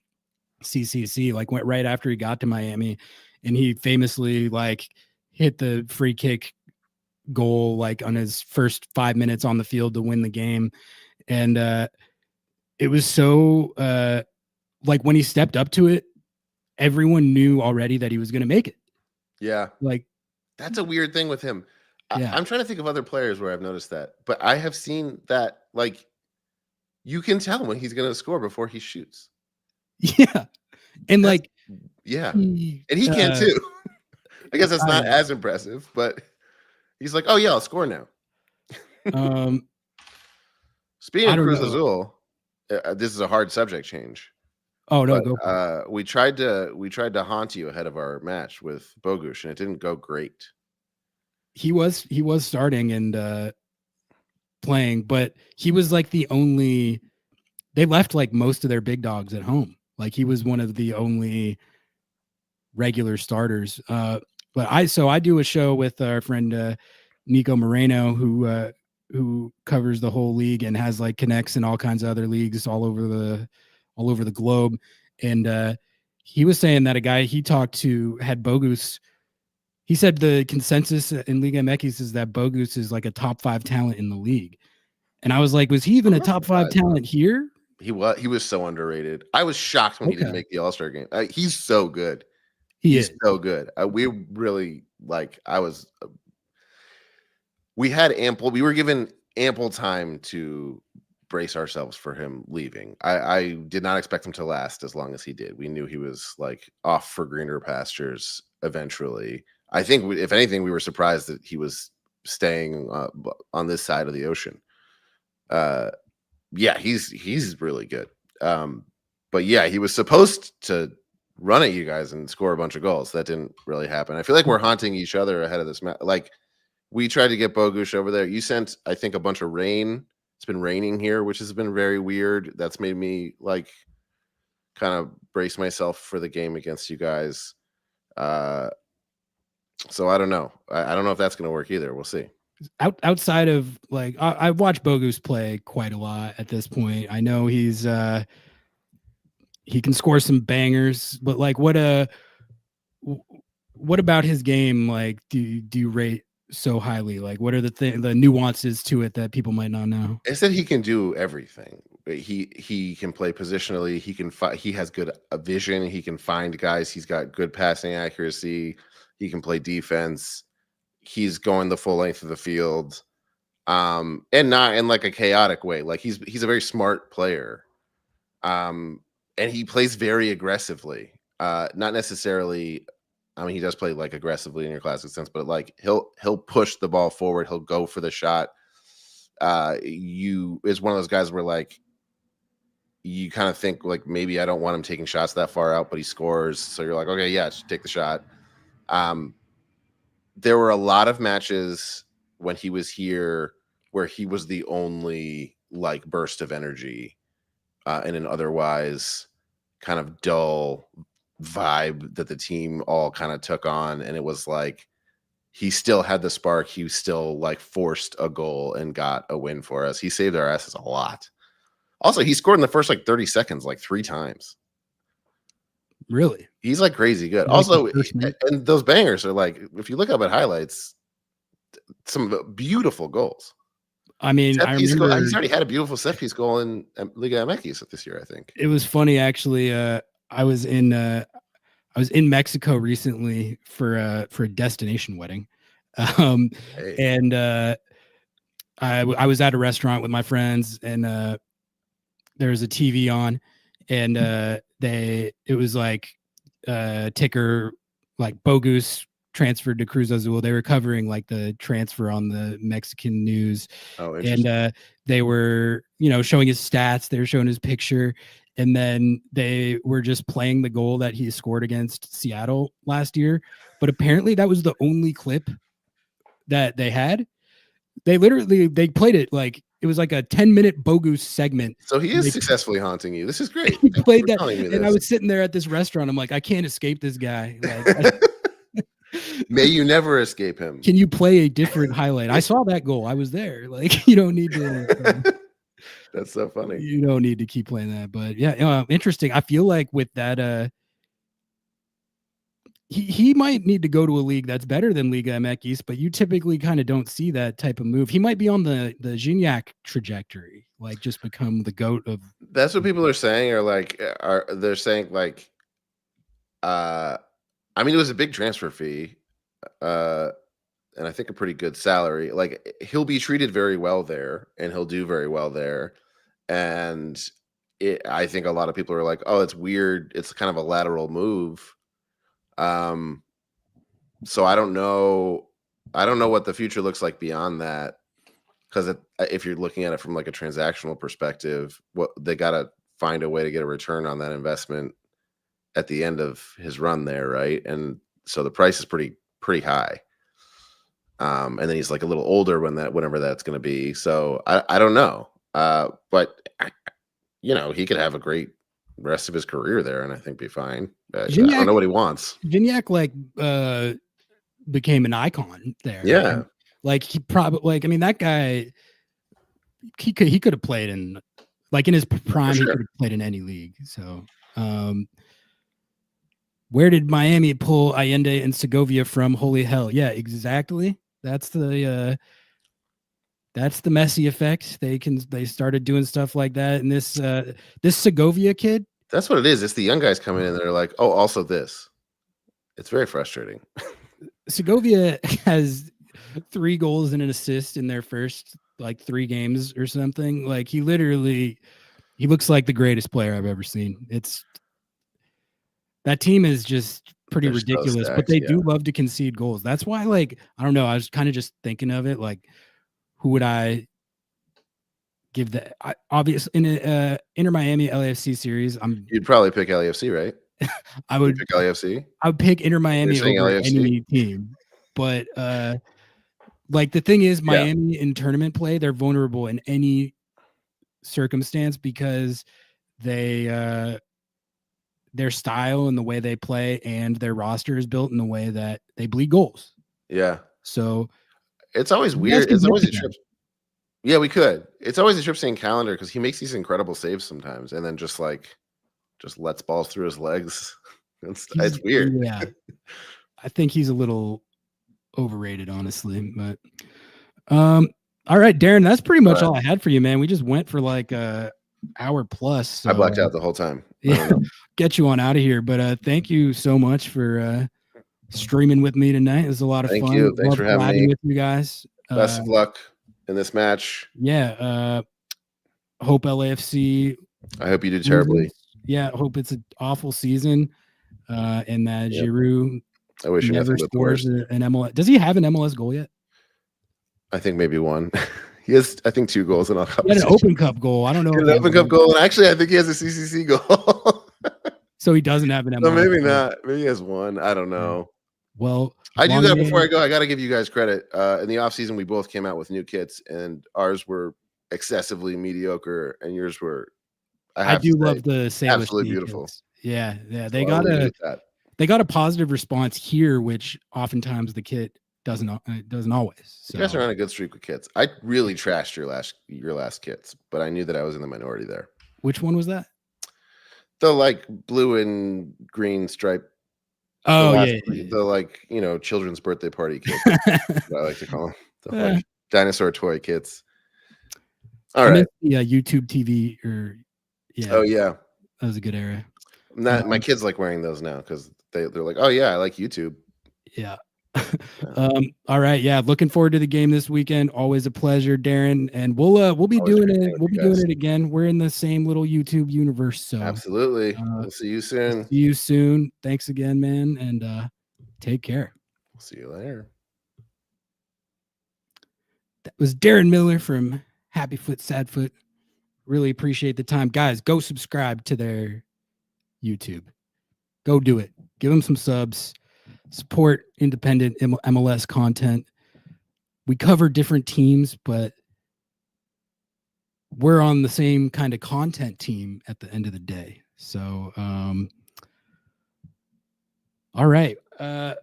CCC, like went right after he got to Miami, and he famously like hit the free kick goal like on his first 5 minutes on the field to win the game. And it was so like when he stepped up to it, everyone knew already that he was going to make it. Yeah. Like that's a weird thing with him. Yeah. I'm trying to think of other players where I've noticed that, but I have seen that like you can tell when he's going to score before he shoots. Yeah. And like, yeah. And he can too. I guess that's not as impressive, but he's like, oh yeah, I'll score now. Speaking of Cruz Azul, this is a hard subject change. Oh no, but, go. We tried to haunt you ahead of our match with Bogusz, and it didn't go great. He was starting and playing, but he was like the only. They left like most of their big dogs at home. Like he was one of the only regular starters. But I do a show with our friend Nico Moreno, who covers the whole league and has like connects in all kinds of other leagues all over the globe. And he was saying that a guy he talked to had Bogusz. He said the consensus in Liga MX is that Bogusz is like a top 5 talent in the league. And I was like, was he even a top 5 talent here? He was so underrated. I was shocked when he didn't make the All-Star game. He's so good. He's so good. We really like. We were given ample time to brace ourselves for him leaving. I did not expect him to last as long as he did. We knew he was like off for greener pastures eventually. I think if anything, we were surprised that he was staying on this side of the ocean. Yeah, he's really good. But yeah, he was supposed to run at you guys and score a bunch of goals. That didn't really happen. I feel like we're haunting each other ahead of this match. Like we tried to get Bogusz over there. You sent, I think, a bunch of rain. It's been raining here, which has been very weird. That's made me like kind of brace myself for the game against you guys. So I don't know. I don't know if that's going to work either. We'll see. Outside of like, I've watched Bogusz play quite a lot at this point. I know he can score some bangers, but like what what about his game? Like, do you rate so highly? Like, what are the nuances to it that people might not know? I said he can do everything. He can play positionally. He can fight. He has good vision. He can find guys. He's got good passing accuracy. He can play defense. He's going the full length of the field, and not in like a chaotic way. Like he's a very smart player, and he plays very aggressively. Not necessarily. I mean, he does play like aggressively in your classic sense, but like he'll push the ball forward. He'll go for the shot. You is one of those guys where like you kind of think like maybe I don't want him taking shots that far out, but he scores. So you're like, okay, yeah, just take the shot. There were a lot of matches when he was here where he was the only like burst of energy in an otherwise kind of dull vibe that the team all kind of took on. And it was like he still had the spark. He still like forced a goal and got a win for us. He saved our asses a lot. Also, he scored in the first like 30 seconds, like 3 times. Really? He's like crazy good. Also, and those bangers are like, if you look up at highlights, some beautiful goals. I mean, I remember he's already had a beautiful set piece goal in Liga MX this year, I think. It was funny actually. I was in Mexico recently for a destination wedding. And I was at a restaurant with my friends, and there was a TV on, and it was like ticker like Bogus transferred to Cruz Azul. They were covering like the transfer on the Mexican news. Oh, and they were, showing his stats. They were showing his picture, and then they were just playing the goal that he scored against Seattle last year. But apparently that was the only clip that they had. They played it like it was like a 10-minute Bogus segment. So he is successfully haunting you. This is great. He played that, and I was sitting there at this restaurant. I'm like, I can't escape this guy. Like, may you never escape him. Can you play a different highlight? I saw that goal. I was there. Like, you don't need to. That's so funny. You don't need to keep playing that. But yeah, interesting. I feel like with that, he might need to go to a league that's better than Liga MX, but you typically kind of don't see that type of move. He might be on the Gignac trajectory, like just become the GOAT of. That's what people are saying. They're saying like, I mean, it was a big transfer fee, and I think a pretty good salary. Like he'll be treated very well there, and he'll do very well there. And I think a lot of people are like, "Oh, it's weird. It's kind of a lateral move." So I don't know what the future looks like beyond that, because if you're looking at it from like a transactional perspective, what they got to find a way to get a return on that investment at the end of his run there, right? And so the price is pretty high. And then he's like a little older whenever that's going to be. So I don't know. But he could have a great rest of his career there, and I think be fine. I don't know what he wants. Gignac became an icon there. Yeah, like he probably that guy. He could have played in his prime. Sure. He could have played in any league. So, where did Miami pull Allende and Segovia from? Holy hell! Yeah, exactly. That's the Messi effect. They started doing stuff like that, and this Segovia kid. That's what it is. It's the young guys coming in. They're like, oh, also this. It's very frustrating. Segovia has 3 goals and an assist in their first 3 games or something. Like he looks like the greatest player I've ever seen. That team is just pretty ridiculous, so stacked, but they do love to concede goals. That's why, I don't know. I was kind of just thinking of it. Like, who would I give that? Obviously, in a Inter Miami LAFC series, you'd probably pick LAFC, right? I would pick LAFC. I would pick Inter Miami over LAFC? Any team. But the thing is, Miami in tournament play, they're vulnerable in any circumstance because their style and the way they play and their roster is built in the way that they bleed goals. Yeah. So it's always weird. It's always a trip. Yeah, we could. It's always a trip seeing Calendar because he makes these incredible saves sometimes and then just lets balls through his legs. It's weird. Yeah. I think he's a little overrated, honestly. But all right, Darren, that's pretty much all I had for you, man. We just went for like a hour plus. So, I blacked out the whole time. Yeah, get you on out of here. But thank you so much for streaming with me tonight. It was a lot of fun. Thank you. Thanks for having me with you guys. Best of luck in this match. Yeah. Hope LAFC. I hope you do terribly. Yeah, hope it's an awful season. And that Giroud I wish never scores an MLS. Does he have an MLS goal yet? I think maybe one. He has, I think, 2 goals in all competitions. He had an Open Cup goal. I don't know. An Open Cup goal, and actually, I think he has a CCC goal. So he doesn't have an MLS. No, maybe not. Maybe he has one. I don't know. Well, I do that before I go. I got to give you guys credit. In the offseason, we both came out with new kits, and ours were excessively mediocre, and yours were. I do love the Salish absolutely beautiful. Kits. Yeah. They got a positive response here, which oftentimes the kit doesn't always. So. You guys are on a good streak with kits. I really trashed your last kits, but I knew that I was in the minority there. Which one was that? The like blue and green stripe. Oh yeah. The children's birthday party kits. I like to call them the dinosaur toy kits. All right. Yeah, YouTube TV or yeah. Oh yeah. That was a good era. My kids like wearing those now because they're like, oh yeah, I like YouTube. Yeah. All right. Yeah. Looking forward to the game this weekend. Always a pleasure, Darren. And we'll be doing it. We'll be doing it again. We're in the same little YouTube universe. So absolutely. We'll see you soon. See you soon. Thanks again, man. And take care. We'll see you later. That was Darren Miller from Happy Foot, Sad Foot. Really appreciate the time. Guys, go subscribe to their YouTube. Go do it. Give them some subs. Support independent MLS content. We cover different teams, but we're on the same kind of content team at the end of the day. So, all right. That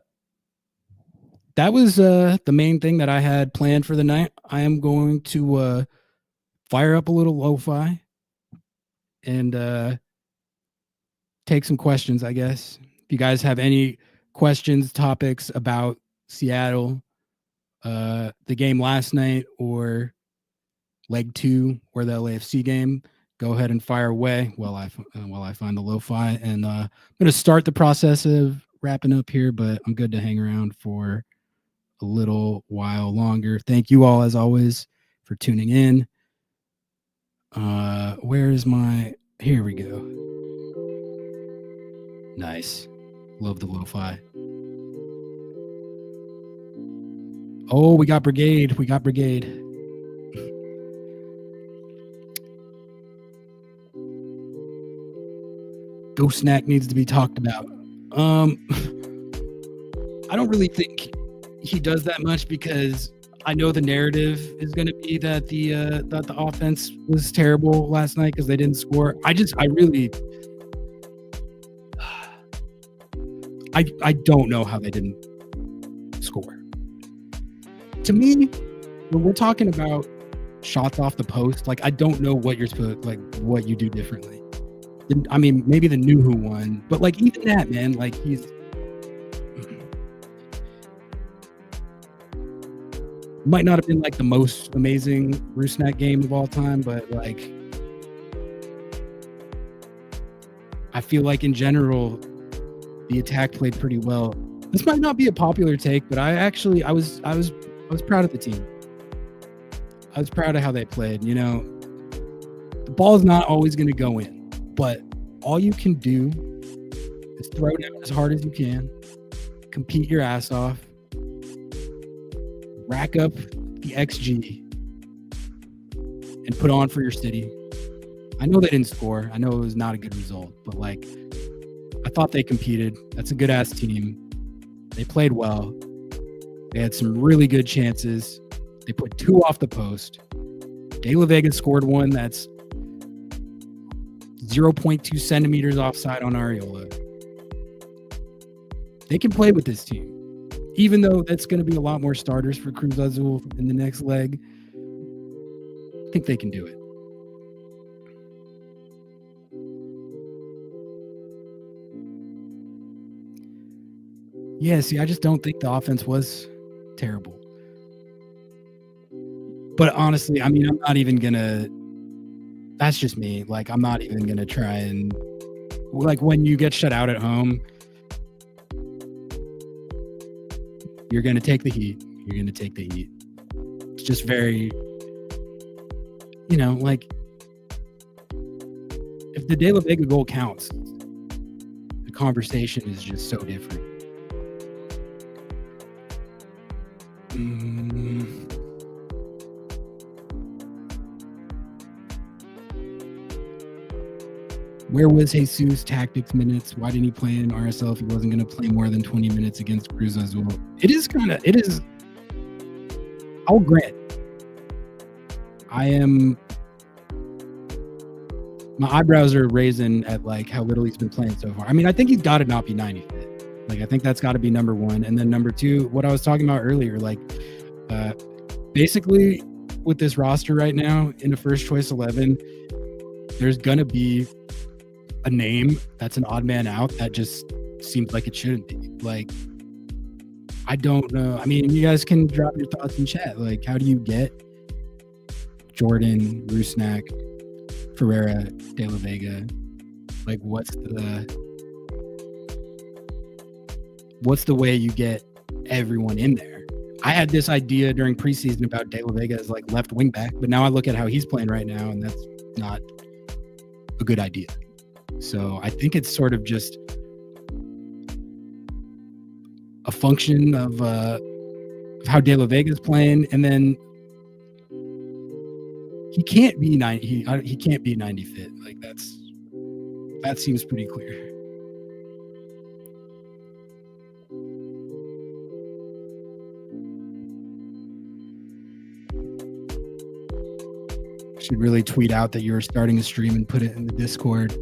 was the main thing that I had planned for the night. I am going to fire up a little lo-fi and take some questions, I guess. If you guys have any questions, topics about Seattle, the game last night, or leg 2 or the LAFC game, go ahead and fire away while I find the lo-fi. And I'm going to start the process of wrapping up here, but I'm good to hang around for a little while longer. Thank you all, as always, for tuning in. Here we go. Nice. Love the lo-fi. Oh, we got Brigade. Ghost Snack needs to be talked about. I don't really think he does that much because I know the narrative is going to be that the offense was terrible last night because they didn't score. I don't know how they didn't score. To me, when we're talking about shots off the post, like I don't know what you're supposed, like what you do differently. I mean, maybe the Nuhu one, but like even that, man, like he's might not have been like the most amazing Rusnak game of all time, but like I feel like in general the attack played pretty well. This might not be a popular take, but I was proud of the team. I was proud of how they played. You know, the ball's not always going to go in, but all you can do is throw it out as hard as you can, compete your ass off, rack up the XG, and put on for your city. I know they didn't score. I know it was not a good result, but like, I thought they competed. That's a good ass team. They played well. They had some really good chances. They put 2 off the post. De La Vega scored one that's 0.2 centimeters offside on Areola. They can play with this team. Even though that's going to be a lot more starters for Cruz Azul in the next leg, I think they can do it. Yeah, see, I just don't think the offense was terrible. But honestly, I mean, I'm not even gonna. That's just me. Like, I'm not even gonna try and like when you get shut out at home, you're gonna take the heat. You're gonna take the heat. It's just very, like if the De La Vega goal counts, the conversation is just so different. Where was Jesus tactics minutes? Why didn't he play in RSL if he wasn't going to play more than 20 minutes against Cruz Azul? I'll grant. My eyebrows are raising at like how little he's been playing so far. I mean, I think he's got to not be 90 fit. Like, I think that's got to be number one. And then number two, what I was talking about earlier, like basically with this roster right now in the first choice 11, there's going to be a name that's an odd man out that just seems like it shouldn't be. Like, I don't know. I mean, you guys can drop your thoughts in chat. Like, how do you get Jordan, Rusnak, Ferreira, De La Vega? Like, what's the way you get everyone in there? I had this idea during preseason about De La Vega as like left wing back, but now I look at how he's playing right now, and that's not a good idea. So I think it's sort of just a function of how De La Vega is playing, and then he can't be 90. He can't be 90 fit. Like that seems pretty clear. Should really tweet out that you were starting a stream and put it in the Discord.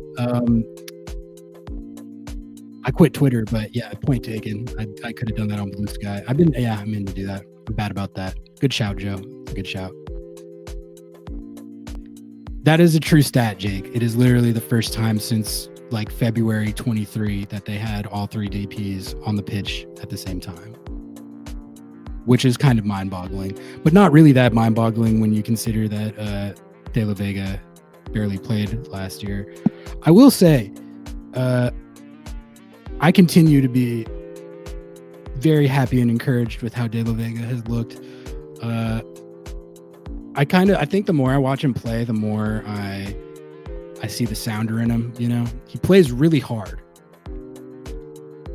I quit Twitter, but yeah, point taken. I could have done that on Blue Sky. I'm in to do that. I'm bad about that. Good shout, Joe. Good shout. That is a true stat, Jake. It is literally the first time since like February 23 that they had all three DPs on the pitch at the same time, which is kind of mind-boggling, but not really that mind-boggling when you consider that De La Vega barely played last year. I will say, I continue to be very happy and encouraged with how De La Vega has looked. I think the more I watch him play, the more I see the sounder in him. He plays really hard.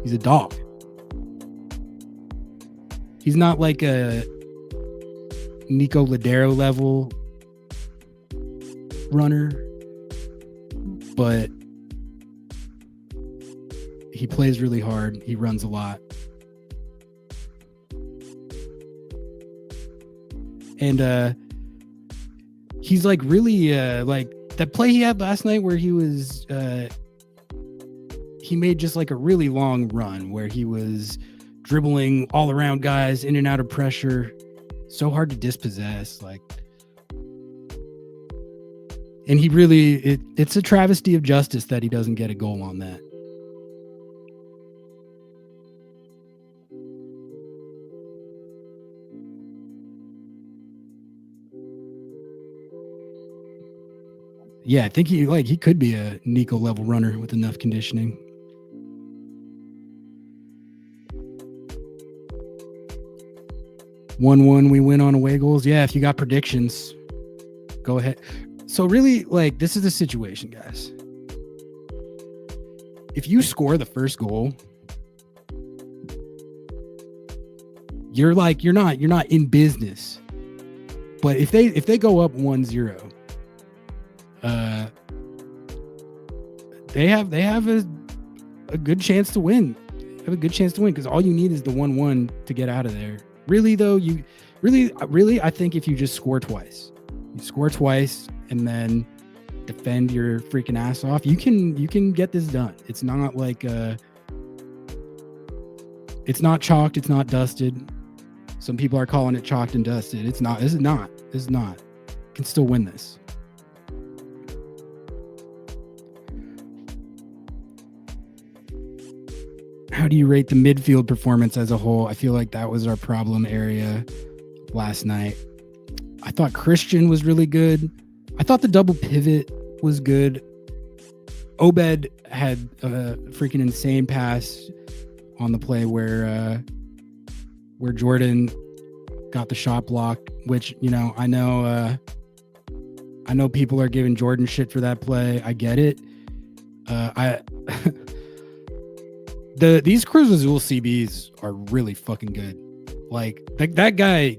He's a dog. He's not like a Nico Ladero level runner, but he plays really hard. He runs a lot. And he's like really like that play he had last night where he was he made just like a really long run where he was dribbling all around guys in and out of pressure. So hard to dispossess. Like, and he really, it's a travesty of justice that he doesn't get a goal on that. Yeah, I think he could be a Nico level runner with enough conditioning. One, we win on away goals. Yeah, if you got predictions, go ahead. So really, like, this is the situation, guys. If you score the first goal, you're not in business. But if they go up 1-0, they have a good chance to win. Have a good chance to win because all you need is the 1-1 to get out of there. Really though, you really I think if you just score twice, and then defend your freaking ass off, you can get this done. It's not like it's not chalked, it's not dusted. Some people are calling it chalked and dusted. It's not. This is not. You can still win this. how do you rate the midfield performance as a whole? I feel like that was our problem area last night. I thought Christian was really good. I thought the double pivot was good. Obed had a freaking insane pass on the play where Jordan got the shot blocked, which, you know, I know people are giving Jordan shit for that play. I get it. These Cruz Azul CBs are really fucking good. Like that guy,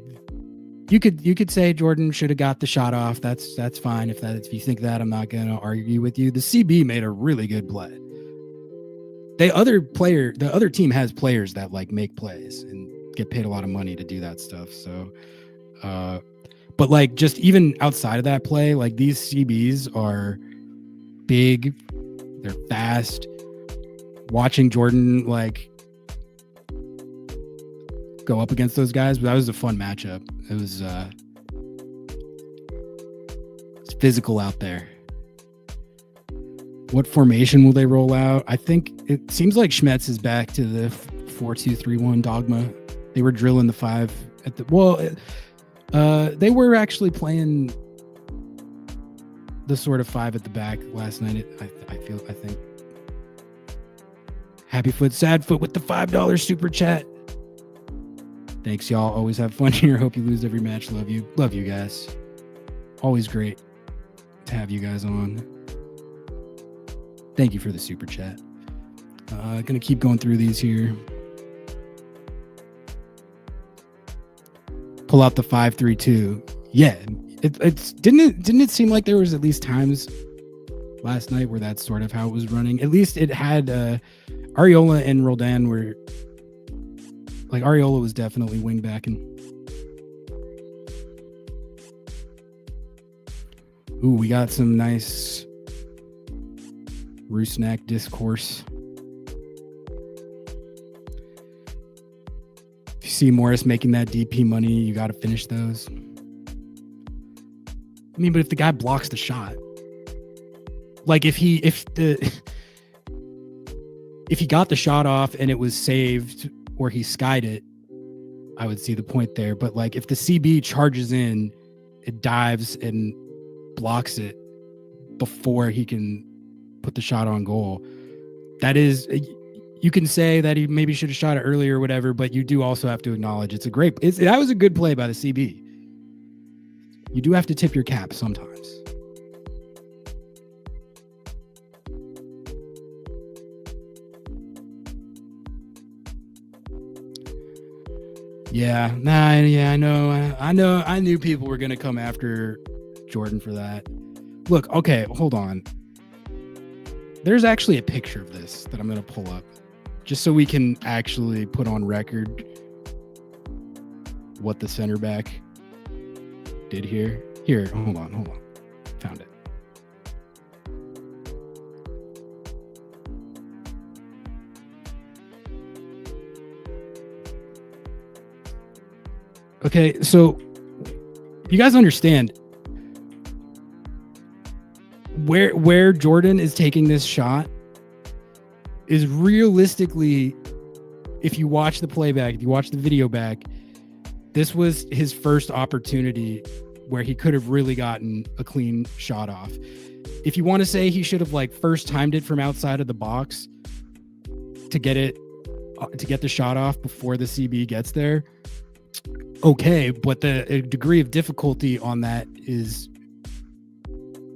you could say Jordan should have got the shot off. That's fine. If you think that, I'm not gonna argue with you. The CB made a really good play. The other team has players that like make plays and get paid a lot of money to do that stuff. So, but like just even outside of that play, like these CBs are big, they're fast. Watching Jordan like go up against those guys, that was a fun matchup. It was it's physical out there. What formation will they roll out? I think it seems like Schmetz is back to the 4-2-3-1 dogma. They were drilling the 5 at the they were actually playing the sort of 5 at the back last night. I think. Happy Foot, Sad Foot with the $5 super chat. Thanks, y'all. Always have fun here. Hope you lose every match. Love you. Love you guys. Always great to have you guys on. Thank you for the super chat. Gonna keep going through these here. Pull out the 5-3-2. Yeah, didn't it seem like there was at least times last night where that's sort of how it was running. At least it had Areola and Roldan were like, Areola was definitely wing backing. Ooh, we got some nice Rusnak discourse. If you see Morris making that DP money, you got to finish those. I mean, but if the guy blocks the shot, like if he got the shot off and it was saved or he skied it, I would see the point there. But like if the CB charges in, it dives and blocks it before he can put the shot on goal. That is, you can say that he maybe should have shot it earlier or whatever, but you do also have to acknowledge that was a good play by the CB. You do have to tip your cap sometimes. I know. I knew people were gonna come after Jordan for that. Look, okay, hold on. There's actually a picture of this that I'm gonna pull up, just so we can actually put on record what the center back did here. Here, hold on. Found it. Okay, so you guys understand where Jordan is taking this shot is realistically, if you watch the playback, if you watch the video back, this was his first opportunity where he could have really gotten a clean shot off. If you want to say he should have like first timed it from outside of the box to get the shot off before the CB gets there, okay, but the degree of difficulty on that is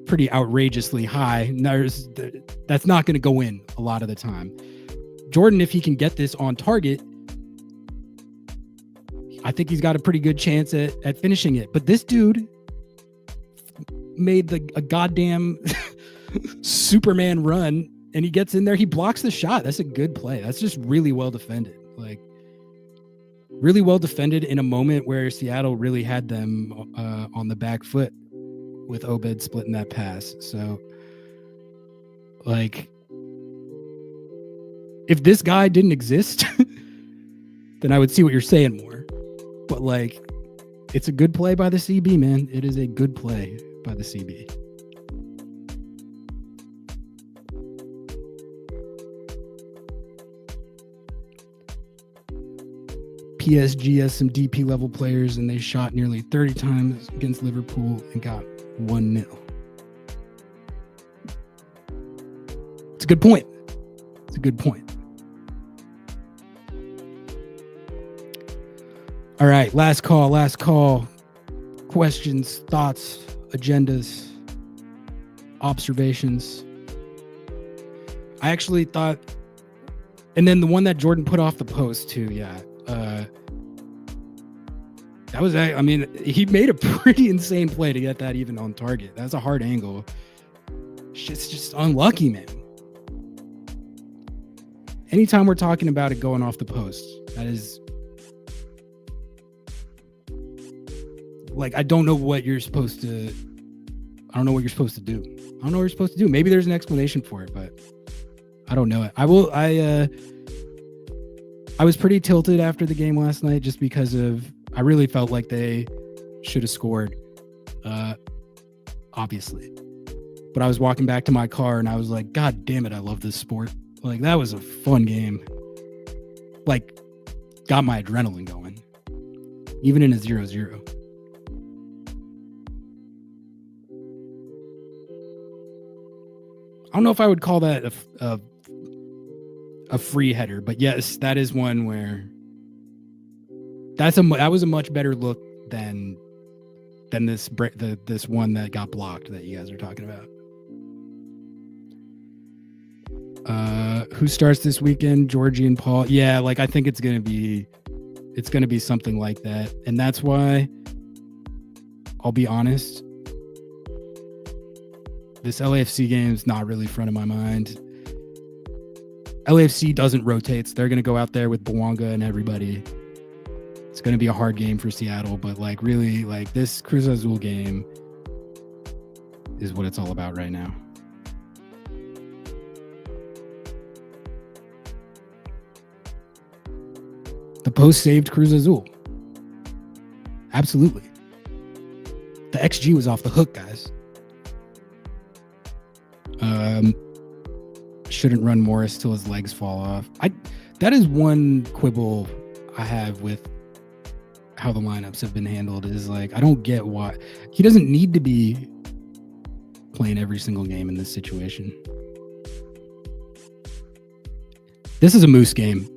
pretty outrageously high. That's not going to go in a lot of the time. Jordan, if he can get this on target, I think he's got a pretty good chance at finishing it. But this dude made a goddamn Superman run, and he gets in there. He blocks the shot. That's a good play. That's just really well defended. Like, really well defended in a moment where Seattle really had them on the back foot with Obed splitting that pass. So, like, if this guy didn't exist, then I would see what you're saying more. But, like, it's a good play by the CB, man. It is a good play by the CB. PSG has some DP level players, and they shot nearly 30 times against Liverpool and got 1-0. It's a good point. It's a good point. All right, last call. Questions, thoughts, agendas, observations. I actually thought, and then the one that Jordan put off the post too, yeah. That was, I mean, he made a pretty insane play to get that even on target. That's a hard angle. It's just unlucky, man. Anytime we're talking about it going off the post, that is, like, I don't know what you're supposed to, I don't know what you're supposed to do. I don't know what you're supposed to do. Maybe there's an explanation for it, but I don't know it. I was pretty tilted after the game last night just because of, I really felt like they should have scored, obviously. But I was walking back to my car and I was like, God damn it, I love this sport. Like, that was a fun game. Like, got my adrenaline going, even in a 0-0. I don't know if I would call that a free header, but yes, that is one where that was a much better look than this one that got blocked that you guys are talking about. Who starts this weekend? Georgie and Paul. Yeah, like I think it's gonna be something like that, and that's why I'll be honest. This LAFC game is not really front of my mind. LAFC doesn't rotate. So they're going to go out there with Bouanga and everybody. It's going to be a hard game for Seattle, but like really, like this Cruz Azul game is what it's all about right now. The post saved Cruz Azul. Absolutely. The XG was off the hook, guys. Shouldn't run Morris till his legs fall off. That is one quibble I have with how the lineups have been handled, is like, I don't get why he doesn't need to be playing every single game in this situation. This is a Moose game.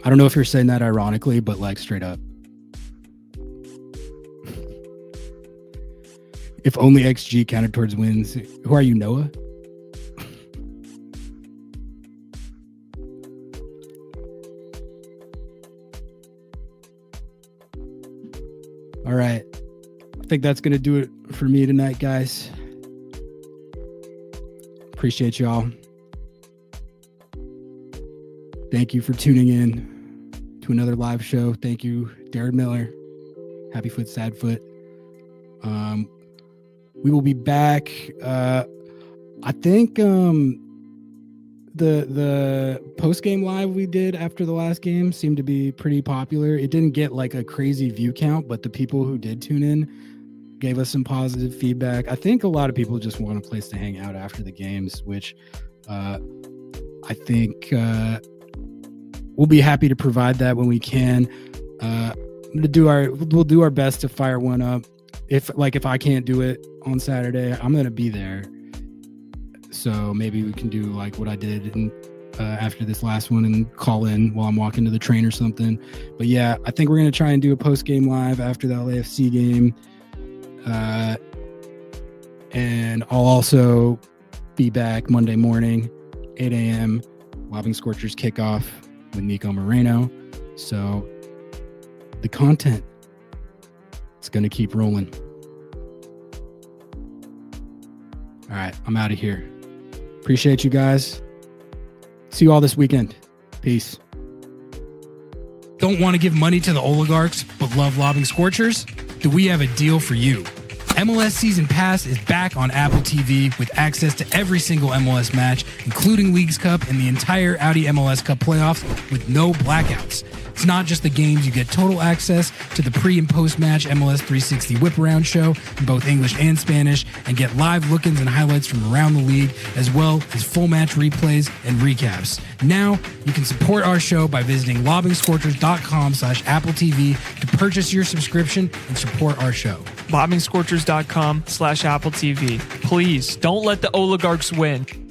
I don't know if you're saying that ironically, but like straight up. If only XG counted towards wins. Who are you, Noah? All right. I think that's going to do it for me tonight, guys. Appreciate y'all. Thank you for tuning in to another live show. Thank you, Darren Miller. Happy Foot, Sad Foot. We will be back. I think the post-game live we did after the last game seemed to be pretty popular. It didn't get like a crazy view count, but the people who did tune in gave us some positive feedback. I think a lot of people just want a place to hang out after the games, which I think we'll be happy to provide that when we can. We'll do our best to fire one up. If I can't do it on Saturday, I'm gonna be there. So maybe we can do like what I did after this last one and call in while I'm walking to the train or something. But yeah, I think we're gonna try and do a post-game live after the LAFC game. And I'll also be back Monday morning, 8 a.m. Lobbing Scorchers kickoff with Nico Moreno. So the content, it's going to keep rolling. All right, I'm out of here. Appreciate you guys. See you all this weekend. Peace. Don't want to give money to the oligarchs, but love lobbing Scorchers? Do we have a deal for you? MLS Season Pass is back on Apple TV with access to every single MLS match, including Leagues Cup and the entire Audi MLS Cup playoffs with no blackouts. It's not just the games, you get total access to the pre- and post-match MLS 360 whip-around show in both English and Spanish, and get live look-ins and highlights from around the league, as well as full match replays and recaps. Now, you can support our show by visiting lobbingscorchers.com/Apple TV to purchase your subscription and support our show. LobbingScorchers.com/Apple TV. Please don't let the oligarchs win.